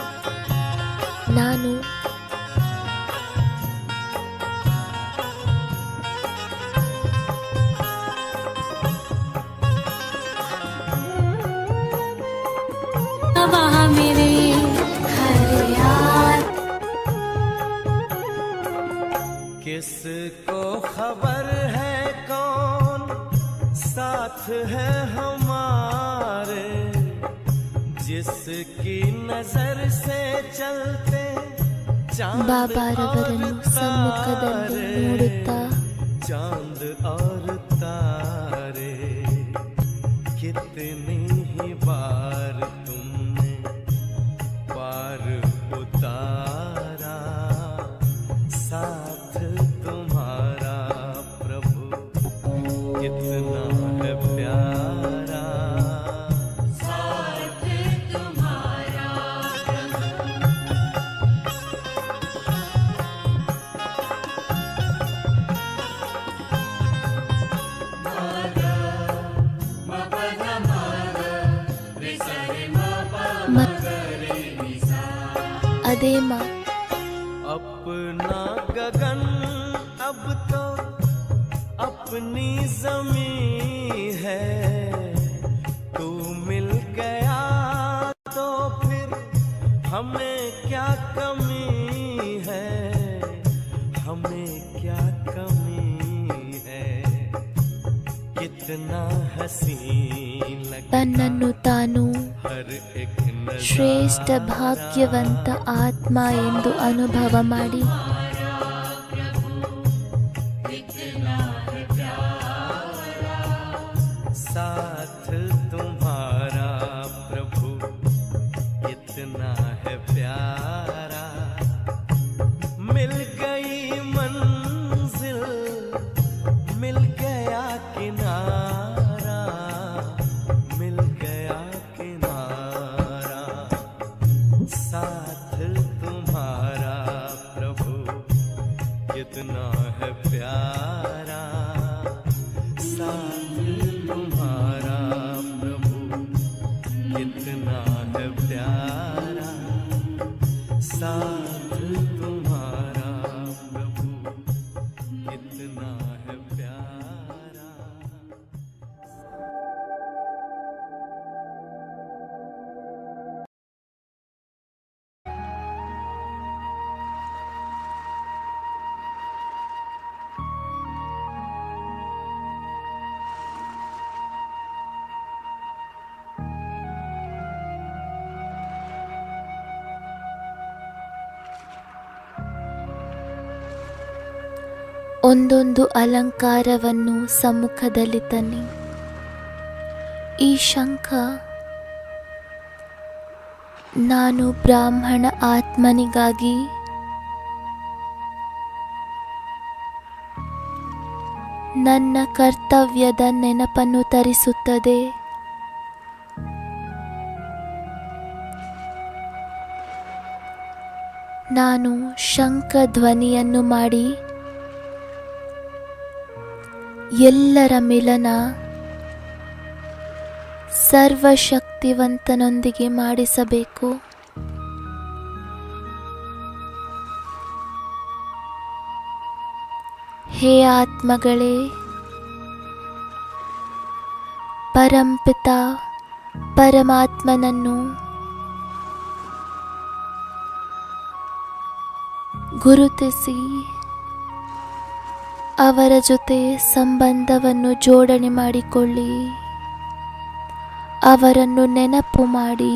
ನಾನು वहाँ मेरे हर याद। किसको खबर है कौन साथ है हमारे, जिसकी नजर से चलते चांद ಬಾಬಾರವರನ್ನು और ಸಮ್ಮುಖದಲ್ಲಿ तारे, ನೋಡುತ್ತಾ चांद और तारे, कितनी ही बार तुमने पार उतारा, साथ तुम्हारा प्रभु कितना है प्यारा। साथ तुम्हारा ಅದೇ ಮಾತು अपना गगन अब तो अपनी जमीन है, तू मिल गया तो फिर हमें क्या कमी है, हमें क्या कमी है, कितना हसीन लगता ತನ್ನನ್ನು ತಾನು हर एक नजारा। ಶ್ರೇಷ್ಠ ಭಾಗ್ಯವಂತ ಆತ್ಮ ಎಂದು ಅನುಭವ ಮಾಡಿ साथ तुम्हारा प्रभु कितना है प्यारा, मिल गई मंजिल मिल गया किनारा, मिल गया किनारा, साथ तुम्हारा प्रभु कितना है प्यारा, साथ तुम्हारा प्रभु कितना है प्यारा, साथ तुम्हारा प्रभु कितना है प्यारा। ಒಂದೊಂದು ಅಲಂಕಾರವನ್ನು ಸಮ್ಮುಖದಲ್ಲಿ ತನ್ನಿ. ಈ ಶಂಖ ನಾನು ಬ್ರಾಹ್ಮಣ ಆತ್ಮನಿಗಾಗಿ ನನ್ನ ಕರ್ತವ್ಯದ ನೆನಪನ್ನು ತರಿಸುತ್ತದೆ. ನಾನು ಶಂಖ ಧ್ವನಿಯನ್ನು ಮಾಡಿ ಎಲ್ಲರ ಮಿಲನ ಸರ್ವಶಕ್ತಿವಂತನೊಂದಿಗೆ ಮಾಡಿಸಬೇಕು. ಹೇ ಆತ್ಮಗಳೇ, ಪರಂಪಿತ ಪರಮಾತ್ಮನನ್ನು ಗುರುತಿಸಿ ಅವರ ಜೊತೆ ಸಂಬಂಧವನ್ನು ಜೋಡಣೆ ಮಾಡಿಕೊಳ್ಳಿ. ಅವರನ್ನು ನೆನಪು ಮಾಡಿ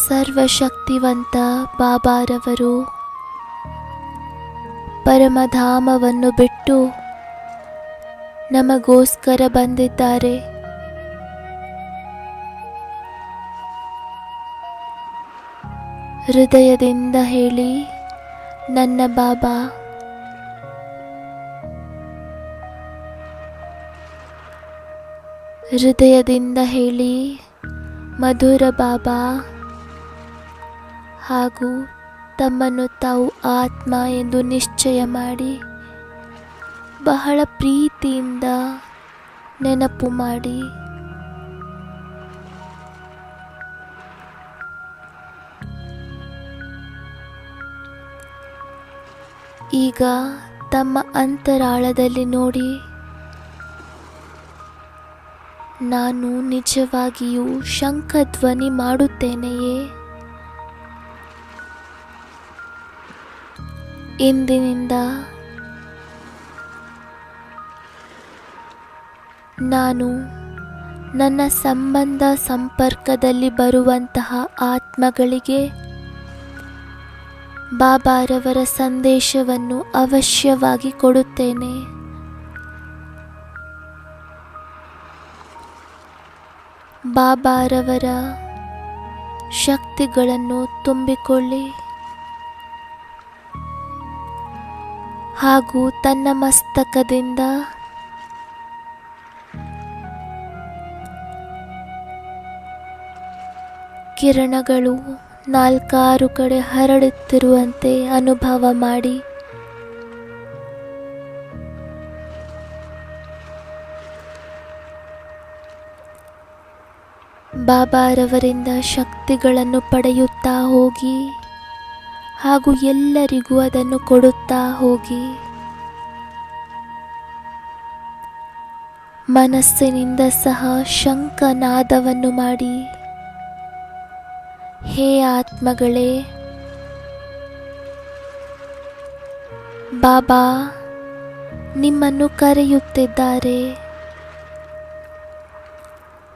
ಸರ್ವಶಕ್ತಿವಂತ ಬಾಬಾರವರು ಪರಮಧಾಮವನ್ನು ಬಿಟ್ಟು ನಮಗೋಸ್ಕರ ಬಂದಿದ್ದಾರೆ. ಹೃದಯದಿಂದ ಹೇಳಿ, ನನ್ನ ಬಾಬಾ ಹೃದಯದಿಂದ ಹೇಳಿ, ಮಧುರ ಬಾಬಾ. ಹಾಗೂ ತಮ್ಮನ್ನು ತಾವು ಆತ್ಮ ಎಂದು ನಿಶ್ಚಯ ಮಾಡಿ ಬಹಳ ಪ್ರೀತಿಯಿಂದ ನೆನಪು ಮಾಡಿ. ಈಗ ತಮ್ಮ ಅಂತರಾಳದಲ್ಲಿ ನೋಡಿ, ನಾನು ನಿಜವಾಗಿಯೂ ಶಂಖಧ್ವನಿ ಮಾಡುತ್ತೇನೆಯೇ? ಇಂದಿನಿಂದ ನಾನು ನನ್ನ ಸಂಬಂಧ ಸಂಪರ್ಕದಲ್ಲಿ ಬರುವಂತಹ ಆತ್ಮಗಳಿಗೆ ಬಾಬಾರವರ ಸಂದೇಶವನ್ನು ಅವಶ್ಯವಾಗಿ ಕೊಡುತ್ತೇನೆ. ಬಾಬಾರವರ ಶಕ್ತಿಗಳನ್ನು ತುಂಬಿಕೊಳ್ಳಿ ಹಾಗೂ ತನ್ನ ಮಸ್ತಕದಿಂದ ಕಿರಣಗಳು 4 ಕಡೆ ಹರಡುತ್ತಿರುವಂತೆ ಅನುಭವ ಮಾಡಿ. ಬಾಬಾರವರಿಂದ ಶಕ್ತಿಗಳನ್ನು ಪಡೆಯುತ್ತಾ ಹೋಗಿ ಹಾಗೂ ಎಲ್ಲರಿಗೂ ಅದನ್ನು ಕೊಡುತ್ತಾ ಹೋಗಿ. ಮನಸ್ಸಿನಿಂದ ಸಹ ಶಂಖನಾದವನ್ನು ಮಾಡಿ, ಹೇ ಆತ್ಮಗಳೇ, ಬಾಬಾ ನಿಮ್ಮನ್ನು ಕರೆಯುತ್ತಿದ್ದಾರೆ.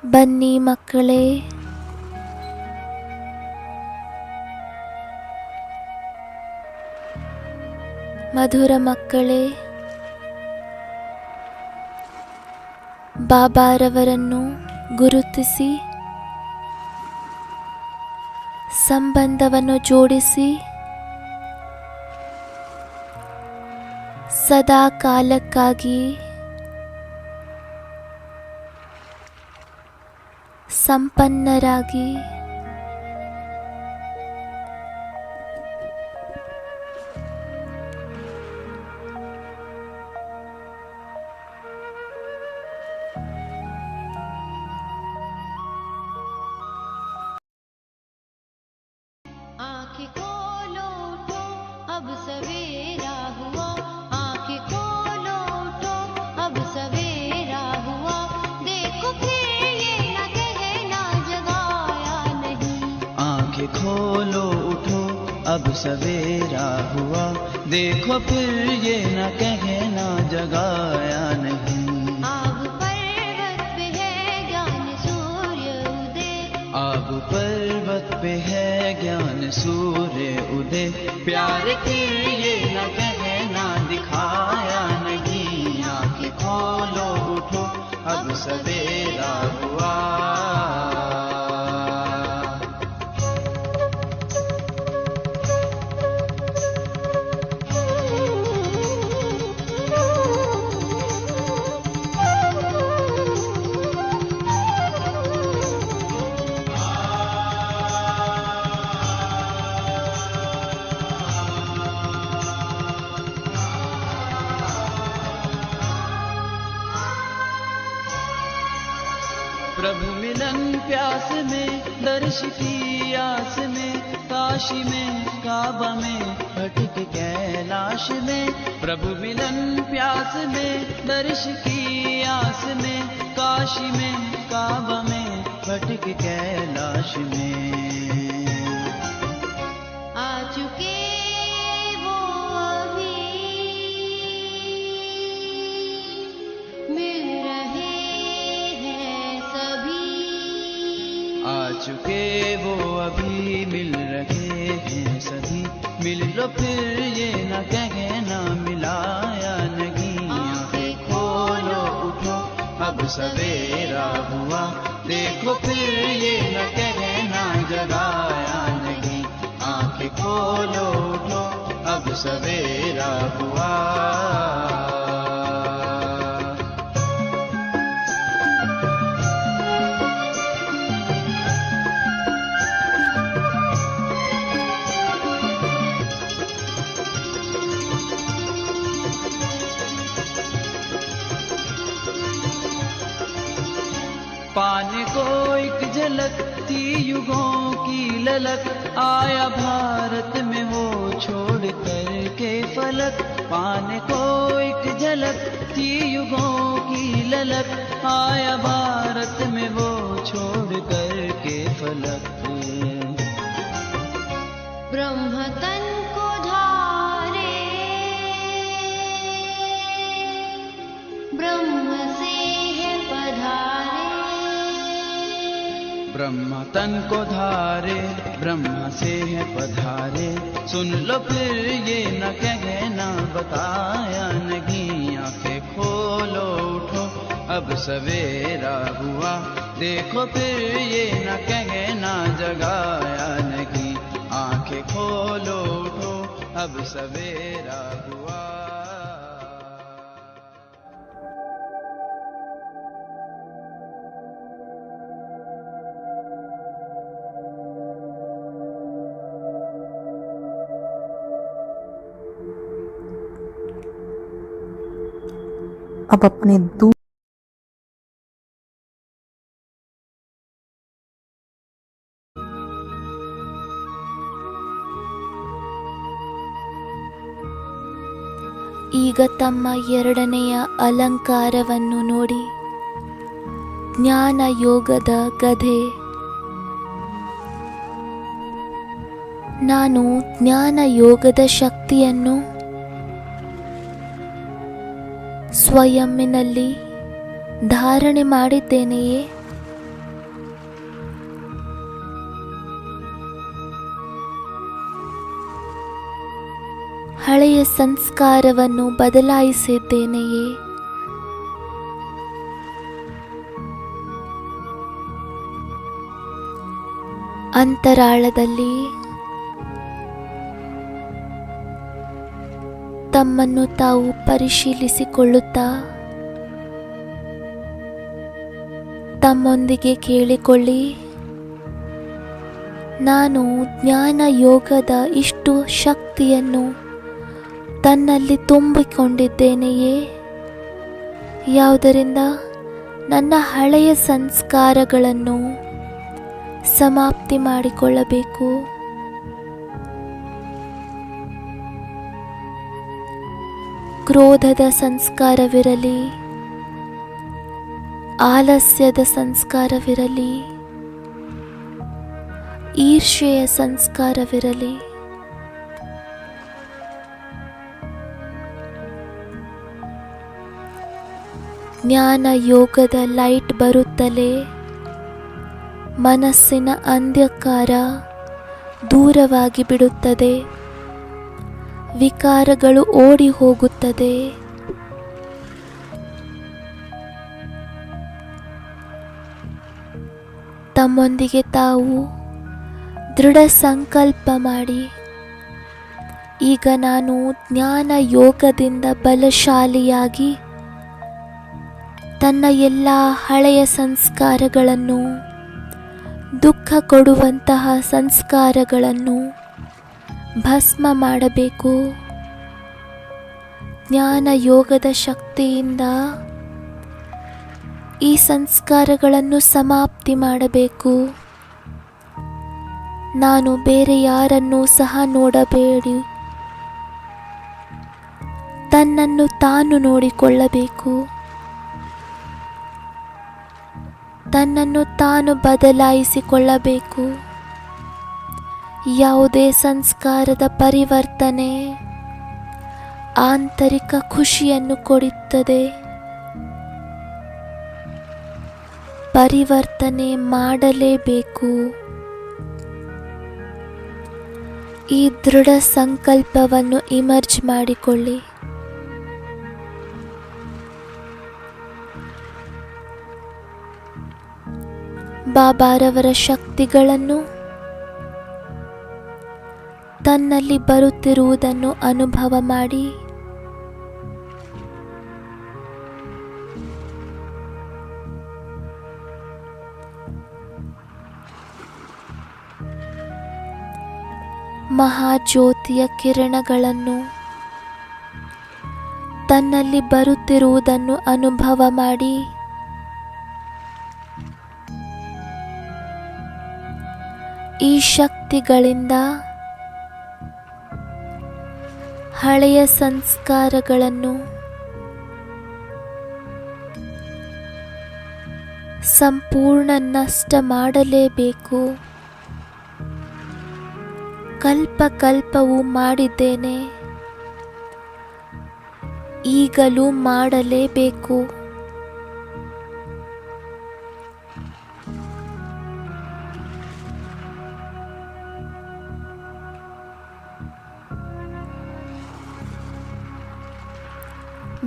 ಬನ್ನಿ ಮಕ್ಕಳೇ, ಮಧುರ ಮಕ್ಕಳೇ, ಬಾಬಾರವರನ್ನು ಗುರುತಿಸಿ ಸಂಬಂಧವನ್ನು ಜೋಡಿಸಿ ಸದಾ ಕಾಲಕ್ಕಾಗಿ ಸಂಪನ್ನರಾಗಿ आँखें खोलो उठो अब सवेरा हुआ, आँखें खोलो उठो अब सवेरा हुआ, देखो फिर ये न कहना जगाया नहीं। आँखें खोलो उठो अब सवेरा हुआ, देखो फिर ये न कहना जगाया नहीं। आब पर्वत पे है ज्ञान सूर्य उदय, आब पर्वत पे है ज्ञान सूर्य उदय, प्यार फिर ये न कहना दिखाया नहीं। आँखें खोलो उठो अब सवेरा हुआ। प्रभु मिलन प्यास में, दर्श की आस में, काशी में काबा में भटक कैलाश में। प्रभु मिलन प्यास में, दर्श की आस में, काशी में काबा में भटक कैलाश में। आ चुके वो अभी मिल रहे हैं सभी, आ चुके वो अभी मिल रहे हैं सभी, मिल लो फिर ये न कहना मिलाया नहीं। आँखें खोलो उठो अब सवेरा हुआ, देखो फिर ये न कहना जगाया नहीं। आँखें खोलो उठो अब सवेरा हुआ। पाने को एक झलक थी युगों की ललक, आया भारत में हो छोड़ कर के फलक, पाने को एक झलक थी युगों की ललक, आया भारत में वो छोड़ कर के फलक। ब्रह्म तन को धारे, ब्रह्म से है पधारे। ब्रह्म तन को धारे, ब्रह्म से है पधारे, सुन लो फिर ये न कहना बताया नहीं। आंखें खोलो उठो अब सवेरा हुआ, देखो फिर ये न कहना जगाया नहीं। आंखें खोलो उठो अब सवेरा हुआ। अब अपने दूर ಈಗ ತಮ್ಮ ಎರಡನೆಯ ಅಲಂಕಾರವನ್ನು ನೋಡಿ. ಜ್ಞಾನ ಯೋಗದ ಗಧೆ. ನಾನು ಜ್ಞಾನ ಯೋಗದ ಶಕ್ತಿಯನ್ನು ಸ್ವಯಂನಲ್ಲಿ ಧಾರಣೆ ಮಾಡಿದ್ದೇನೆಯೇ? ಹಳೆಯ ಸಂಸ್ಕಾರವನ್ನು ಬದಲಾಯಿಸಿದ್ದೇನೆಯೇ? ಅಂತರಾಳದಲ್ಲಿ ತಮ್ಮನ್ನು ತಾವು ಪರಿಶೀಲಿಸಿಕೊಳ್ಳುತ್ತಾ ತಮ್ಮೊಂದಿಗೆ ಕೇಳಿಕೊಳ್ಳಿ, ನಾನು ಜ್ಞಾನ ಯೋಗದ ಇಷ್ಟು ಶಕ್ತಿಯನ್ನು ತನ್ನಲ್ಲಿ ತುಂಬಿಕೊಂಡಿದ್ದೇನೆಯೇ? ಯಾವುದರಿಂದ? ನನ್ನ ಹಳೆಯ ಸಂಸ್ಕಾರಗಳನ್ನು ಸಮಾಪ್ತಿ ಮಾಡಿಕೊಳ್ಳಬೇಕು. ಕ್ರೋಧದ ಸಂಸ್ಕಾರವಿರಲಿ, ಆಲಸ್ಯದ ಸಂಸ್ಕಾರವಿರಲಿ, ಈರ್ಷೆಯ ಸಂಸ್ಕಾರವಿರಲಿ, ಜ್ಞಾನ ಯೋಗದ ಲೈಟ್ ಬರುತ್ತಲೇ ಮನಸ್ಸಿನ ಅಂಧಕಾರ ದೂರವಾಗಿ ಬಿಡುತ್ತದೆ, ವಿಕಾರಗಳು ಓಡಿ ಹೋಗುತ್ತದೆ. ತಮ್ಮೊಂದಿಗೆ ತಾವು ದೃಢ ಸಂಕಲ್ಪ ಮಾಡಿ, ಈಗ ನಾನು ಜ್ಞಾನ ಯೋಗದಿಂದ ಬಲಶಾಲಿಯಾಗಿ ತನ್ನ ಎಲ್ಲ ಹಳೆಯ ಸಂಸ್ಕಾರಗಳನ್ನು, ದುಃಖ ಕೊಡುವಂತಹ ಸಂಸ್ಕಾರಗಳನ್ನು ಭಸ್ಮ ಮಾಡಬೇಕು. ಜ್ಞಾನ ಯೋಗದ ಶಕ್ತಿಯಿಂದ ಈ ಸಂಸ್ಕಾರಗಳನ್ನು ಸಮಾಪ್ತಿ ಮಾಡಬೇಕು. ನಾನು ಬೇರೆ ಯಾರನ್ನೂ ಸಹ ನೋಡಬೇಡಿ, ತನ್ನನ್ನು ತಾನು ನೋಡಿಕೊಳ್ಳಬೇಕು. ತನ್ನನ್ನು ತಾನು ಬದಲಾಯಿಸಿಕೊಳ್ಳಬೇಕು. ಯಾವುದೇ ಸಂಸ್ಕಾರದ ಪರಿವರ್ತನೆ ಆಂತರಿಕ ಖುಷಿಯನ್ನು ಕೊಡುತ್ತದೆ. ಪರಿವರ್ತನೆ ಮಾಡಲೇಬೇಕು. ಈ ದೃಢ ಸಂಕಲ್ಪವನ್ನು ಇಮರ್ಜ್ ಮಾಡಿಕೊಳ್ಳಿ. ಬಾಬಾರವರ ಶಕ್ತಿಗಳನ್ನು ತನ್ನಲ್ಲಿ ಬರುತ್ತಿರುವುದನ್ನು ಅನುಭವ ಮಾಡಿ. ಮಹಾಜ್ಯೋತಿಯ ಕಿರಣಗಳನ್ನು ತನ್ನಲ್ಲಿ ಬರುತ್ತಿರುವುದನ್ನು ಅನುಭವ ಮಾಡಿ. ಈ ಶಕ್ತಿಗಳಿಂದ ಹಳೆಯ ಸಂಸ್ಕಾರಗಳನ್ನು ಸಂಪೂರ್ಣ ನಷ್ಟ ಮಾಡಲೇಬೇಕು. ಕಲ್ಪವೂ ಮಾಡಿದ್ದೇನೆ, ಈಗಲೂ ಮಾಡಲೇಬೇಕು.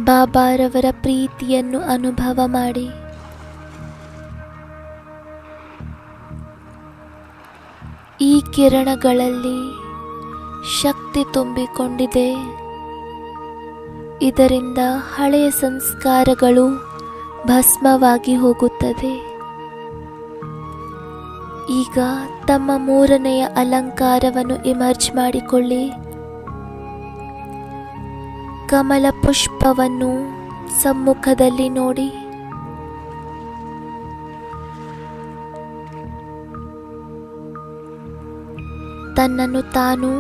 ಬಾಬಾರವರ ಪ್ರೀತಿಯನ್ನು ಅನುಭವ ಮಾಡಿ. ಈ ಕಿರಣಗಳಲ್ಲಿ ಶಕ್ತಿ ತುಂಬಿಕೊಂಡಿದೆ. ಇದರಿಂದ ಹಳೆಯ ಸಂಸ್ಕಾರಗಳು ಭಸ್ಮವಾಗಿ ಹೋಗುತ್ತದೆ. ಈಗ ತಮ್ಮ ಮೂರನೆಯ ಅಲಂಕಾರವನ್ನು ಇಮರ್ಜ್ ಮಾಡಿಕೊಳ್ಳಿ. ಕಮಲ ಪುಷ್ಪವನ್ನು ಸಮ್ಮುಖದಲ್ಲಿ ನೋಡಿ. ತನ್ನನ್ನು ತಾನು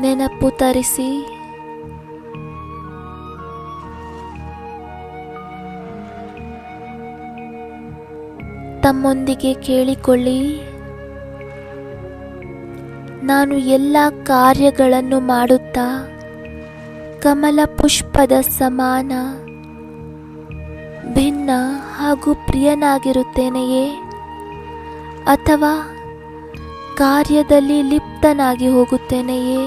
ನೆನಪು ತರಿಸಿ ತಮ್ಮೊಂದಿಗೆ ಕೇಳಿಕೊಳ್ಳಿ, ನಾನು ಎಲ್ಲ ಕಾರ್ಯಗಳನ್ನು ಮಾಡುತ್ತಾ ಕಮಲ ಪುಷ್ಪದ ಸಮಾನ ಭಿನ್ನ ಹಾಗೂ ಪ್ರಿಯನಾಗಿರುತ್ತೇನೆಯೇ, ಅಥವಾ ಕಾರ್ಯದಲ್ಲಿ ಲಿಪ್ತನಾಗಿ ಹೋಗುತ್ತೇನೆಯೇ?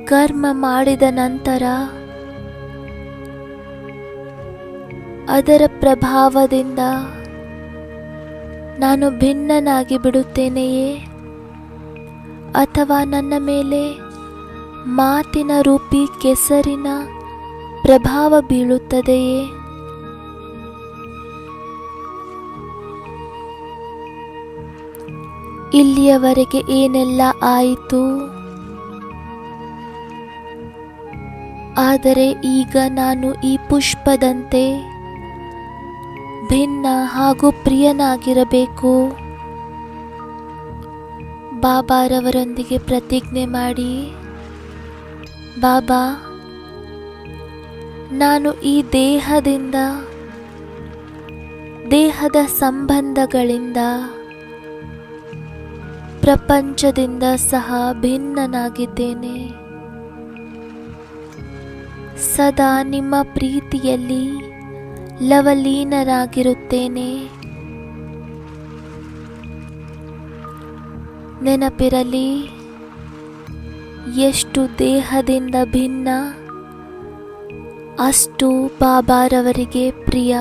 ಕರ್ಮ ಮಾಡಿದ ನಂತರ ಅದರ ಪ್ರಭಾವದಿಂದ ನಾನು ಭಿನ್ನನಾಗಿ ಬಿಡುತ್ತೇನೆಯೇ, ಅಥವಾ ನನ್ನ ಮೇಲೆ ಮಾತಿನ ರೂಪಿ ಕೆಸರಿನ ಪ್ರಭಾವ ಬೀಳುತ್ತದೆಯೇ? ಇಲ್ಲಿಯವರೆಗೆ ಏನೆಲ್ಲ ಆಯಿತು, ಆದರೆ ಈಗ ನಾನು ಈ ಪುಷ್ಪದಂತೆ ಭಿನ್ನ ಹಾಗೂ ಪ್ರಿಯನಾಗಿರಬೇಕು. ಬಾಬಾರವರೊಂದಿಗೆ ಪ್ರತಿಜ್ಞೆ ಮಾಡಿ, ಬಾಬಾ, ನಾನು ಈ ದೇಹದ ಸಂಬಂಧಗಳಿಂದ ಪ್ರಪಂಚದಿಂದ ಸಹ ಭಿನ್ನನಾಗಿದ್ದೇನೆ. ಸದಾ ನಿಮ್ಮ ಪ್ರೀತಿಯಲ್ಲಿ ಲವಲೀನರಾಗಿರುತ್ತೇನೆ. ನೆನಪಿರಲಿ, ಎಷ್ಟು ದೇಹದಿಂದ ಭಿನ್ನ ಅಷ್ಟು ಬಾಬಾರವರಿಗೆ ಪ್ರಿಯ.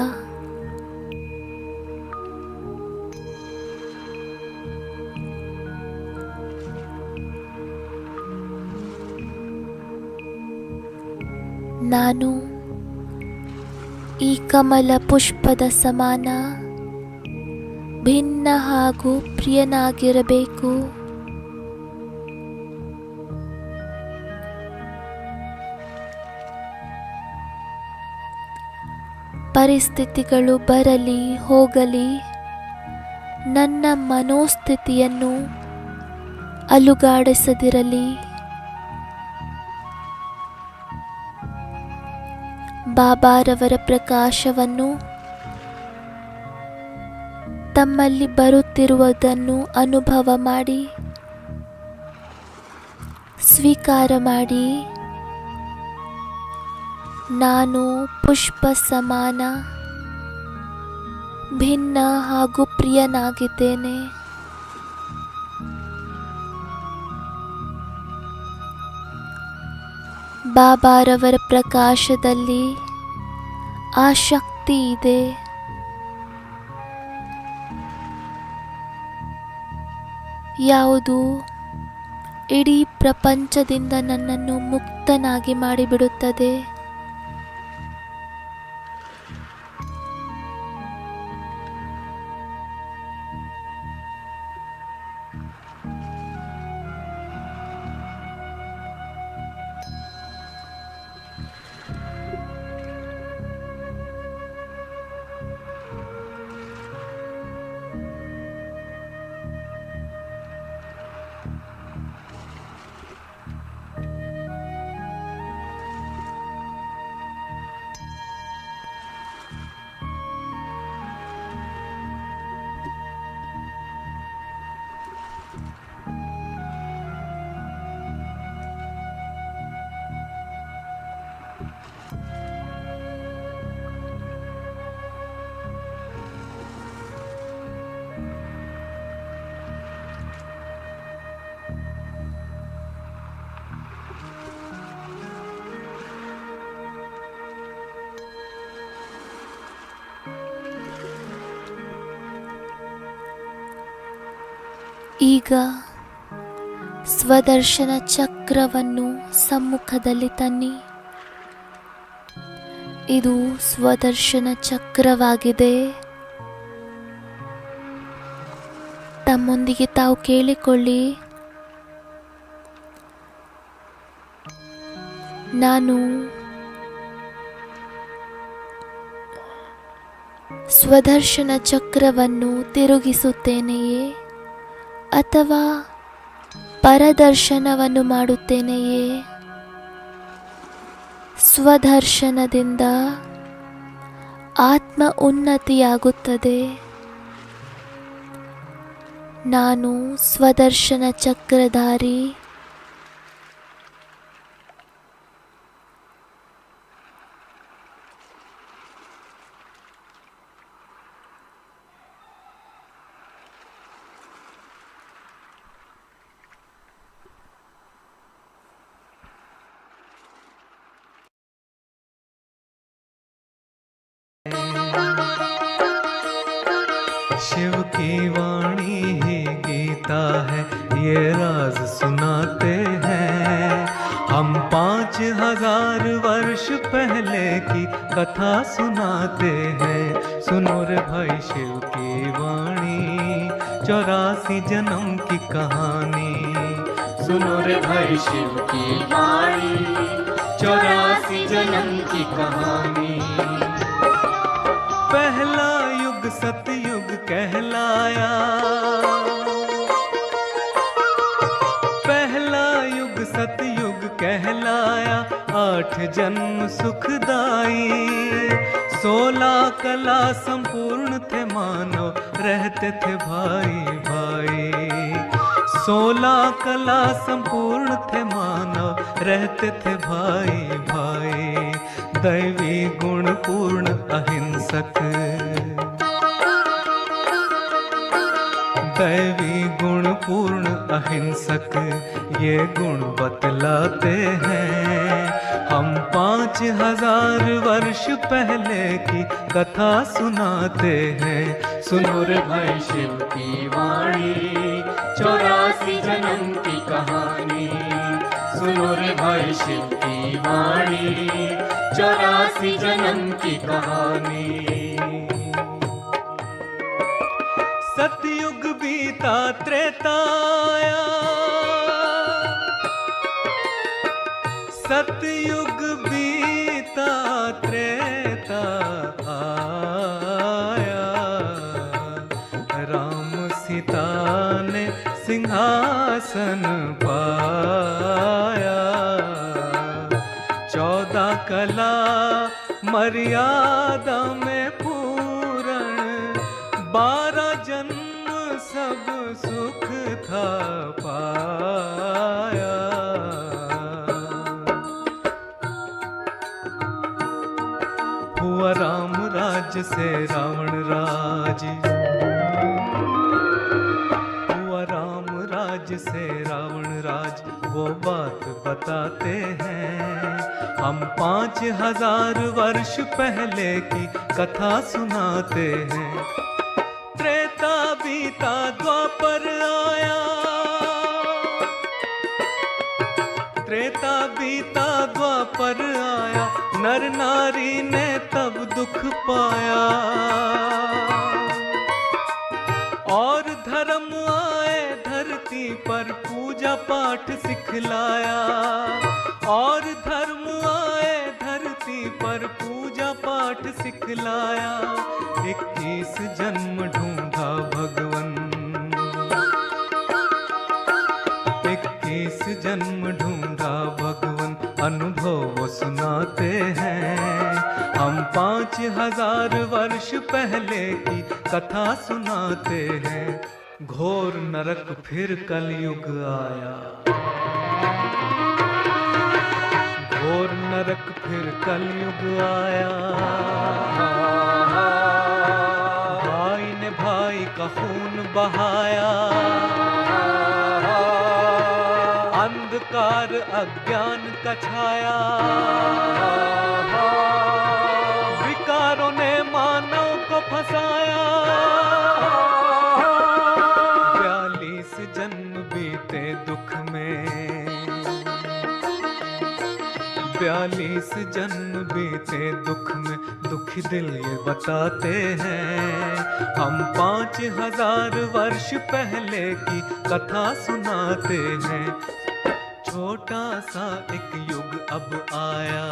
ನಾನು ಈ ಕಮಲ ಪುಷ್ಪದ ಸಮಾನ ಭಿನ್ನ ಹಾಗೂ ಪ್ರಿಯನಾಗಿರಬೇಕು. ಪರಿಸ್ಥಿತಿಗಳು ಬರಲಿ ಹೋಗಲಿ, ನನ್ನ ಮನೋಸ್ಥಿತಿಯನ್ನು ಅಲುಗಾಡಿಸದಿರಲಿ. ಬಾಬಾರವರ ಪ್ರಕಾಶವನ್ನು ತಮ್ಮಲ್ಲಿ ಬರುತ್ತಿರುವುದನ್ನು ಅನುಭವ ಮಾಡಿ ಸ್ವೀಕಾರ ಮಾಡಿ. ನಾನು ಪುಷ್ಪ ಸಮಾನ ಭಿನ್ನ ಹಾಗೂ ಪ್ರಿಯನಾಗಿದ್ದೇನೆ. ಬಾಬಾರವರ ಪ್ರಕಾಶದಲ್ಲಿ ಆ ಶಕ್ತಿ ಇದೆ. ಯಾವುದು ಇಡೀ ಪ್ರಪಂಚದಿಂದ ನನ್ನನ್ನು ಮುಕ್ತನಾಗಿ ಮಾಡಿಬಿಡುತ್ತದೆ. ಈಗ ಸ್ವದರ್ಶನ ಚಕ್ರವನ್ನು ಸಮ್ಮುಖದಲ್ಲಿ ತನ್ನಿ. ಇದು ಸ್ವದರ್ಶನ ಚಕ್ರವಾಗಿದೆ. ತಮ್ಮೊಂದಿಗೆ ತಾವು ಕೇಳಿಕೊಳ್ಳಿ, ನಾನು ಸ್ವದರ್ಶನ ಚಕ್ರವನ್ನು ತಿರುಗಿಸುತ್ತೇನೆಯೇ ಅಥವಾ ಪರದರ್ಶನವನ್ನು ಮಾಡುತ್ತೇನೆಯೇ? ಸ್ವದರ್ಶನದಿಂದ ಆತ್ಮ ಉನ್ನತಿಯಾಗುತ್ತದೆ. ನಾನು ಸ್ವದರ್ಶನ ಚಕ್ರಧಾರಿ. शिव की वाणी ही गीता है, ये राज सुनाते हैं हम। 5000 वर्ष पहले की कथा सुनाते हैं। सुनो रे भाई शिव की वाणी, 84 जन्म की कहानी। सुनो रे भाई शिव की वाणी, 84 जन्म की कहानी। पहला युग सतयुग कहलाया, पहला युग सतयुग कहलाया। 8 जन्म सुखदाई, 16 कला संपूर्ण थे मानव, रहते थे भाई भाई। 16 कला संपूर्ण थे मानव, रहते थे भाई भाई। दैवी गुण पूर्ण अहिंसक, दैवी गुण पूर्ण अहिंसक, ये गुण बतलाते हैं हम। 5000 वर्ष पहले की कथा सुनाते हैं। सुनो रे भाई शिव की वाणी, 84 जन्म की कहानी। सुनो रे भाई शिव की वाणी, 84 जन्म की कहानी। सतयुग बीता त्रेता आया, सतयुग बीता त्रेता आया। राम सीता ने सिंहासन पाया। 14 कला मर्यादा में पूर्ण, 12 जन्म सब सुख था पाया। हुआ राम राज्य से रावण राज, हुआ राम राज्य से रावण राज, वो बात बताते हैं हम। 5000 वर्ष पहले की कथा सुनाते हैं। त्रेता बीता द्वापर आया, त्रेता बीता द्वापर आया। नर नारी ने तब दुख पाया, और धर्म आए धरती पर पूजा पाठ सिखलाया। और धर्म आए धरती पर पूजा पाठ सिखलाया। 21 जन्म ढूंढा भगवन, 21 जन्म ढूंढा भगवन। अनुभव वो सुनाते हैं हम। 5000 वर्ष पहले की कथा सुनाते हैं। घोर नरक फिर कलयुग आया, घोर नरक फिर कलयुग आया। भाई ने भाई का खून बहाया, अंधकार अज्ञान का छाया। विकारों ने मानव को फंसाया। 42 जन्म बीते दुख में, 42 जन्म बीते दुख में, दुखी दिल ये बताते हैं। हम 5000 वर्ष पहले की कथा सुनाते हैं। छोटा सा एक युग अब आया,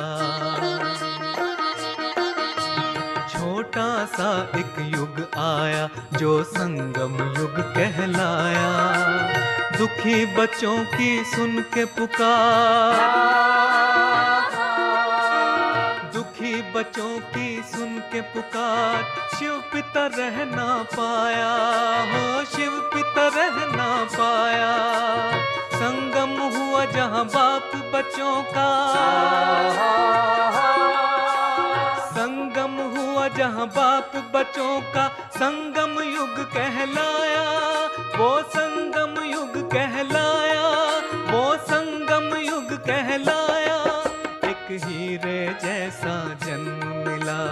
छोटा सा एक युग आया जो संगम युग कहलाया। दुखी बच्चों की सुन के पुकार, दुखी बच्चों की सुन के पुकार, शिव पिता रह ना पाया, हो शिव पिता रह ना पाया। संगम हुआ जहां बाप बच्चों का, संगम हुआ जहां बाप बच्चों का, संगम युग कहलाया, वो संगम युग कहलाया, वो संगम युग कहलाया। एक हीरे जैसा जन्म मिला,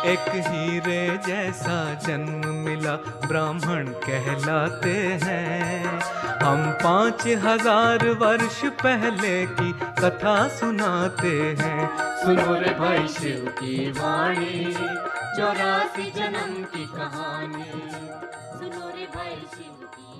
एक हीरे जैसा जन्म मिला, ब्राह्मण कहलाते हैं। हम 5000 वर्ष पहले की कथा सुनाते हैं। सुनो रे भाई शिव की वाणी, 84 जन्म की कहानी। सुनो रे भाई शिव की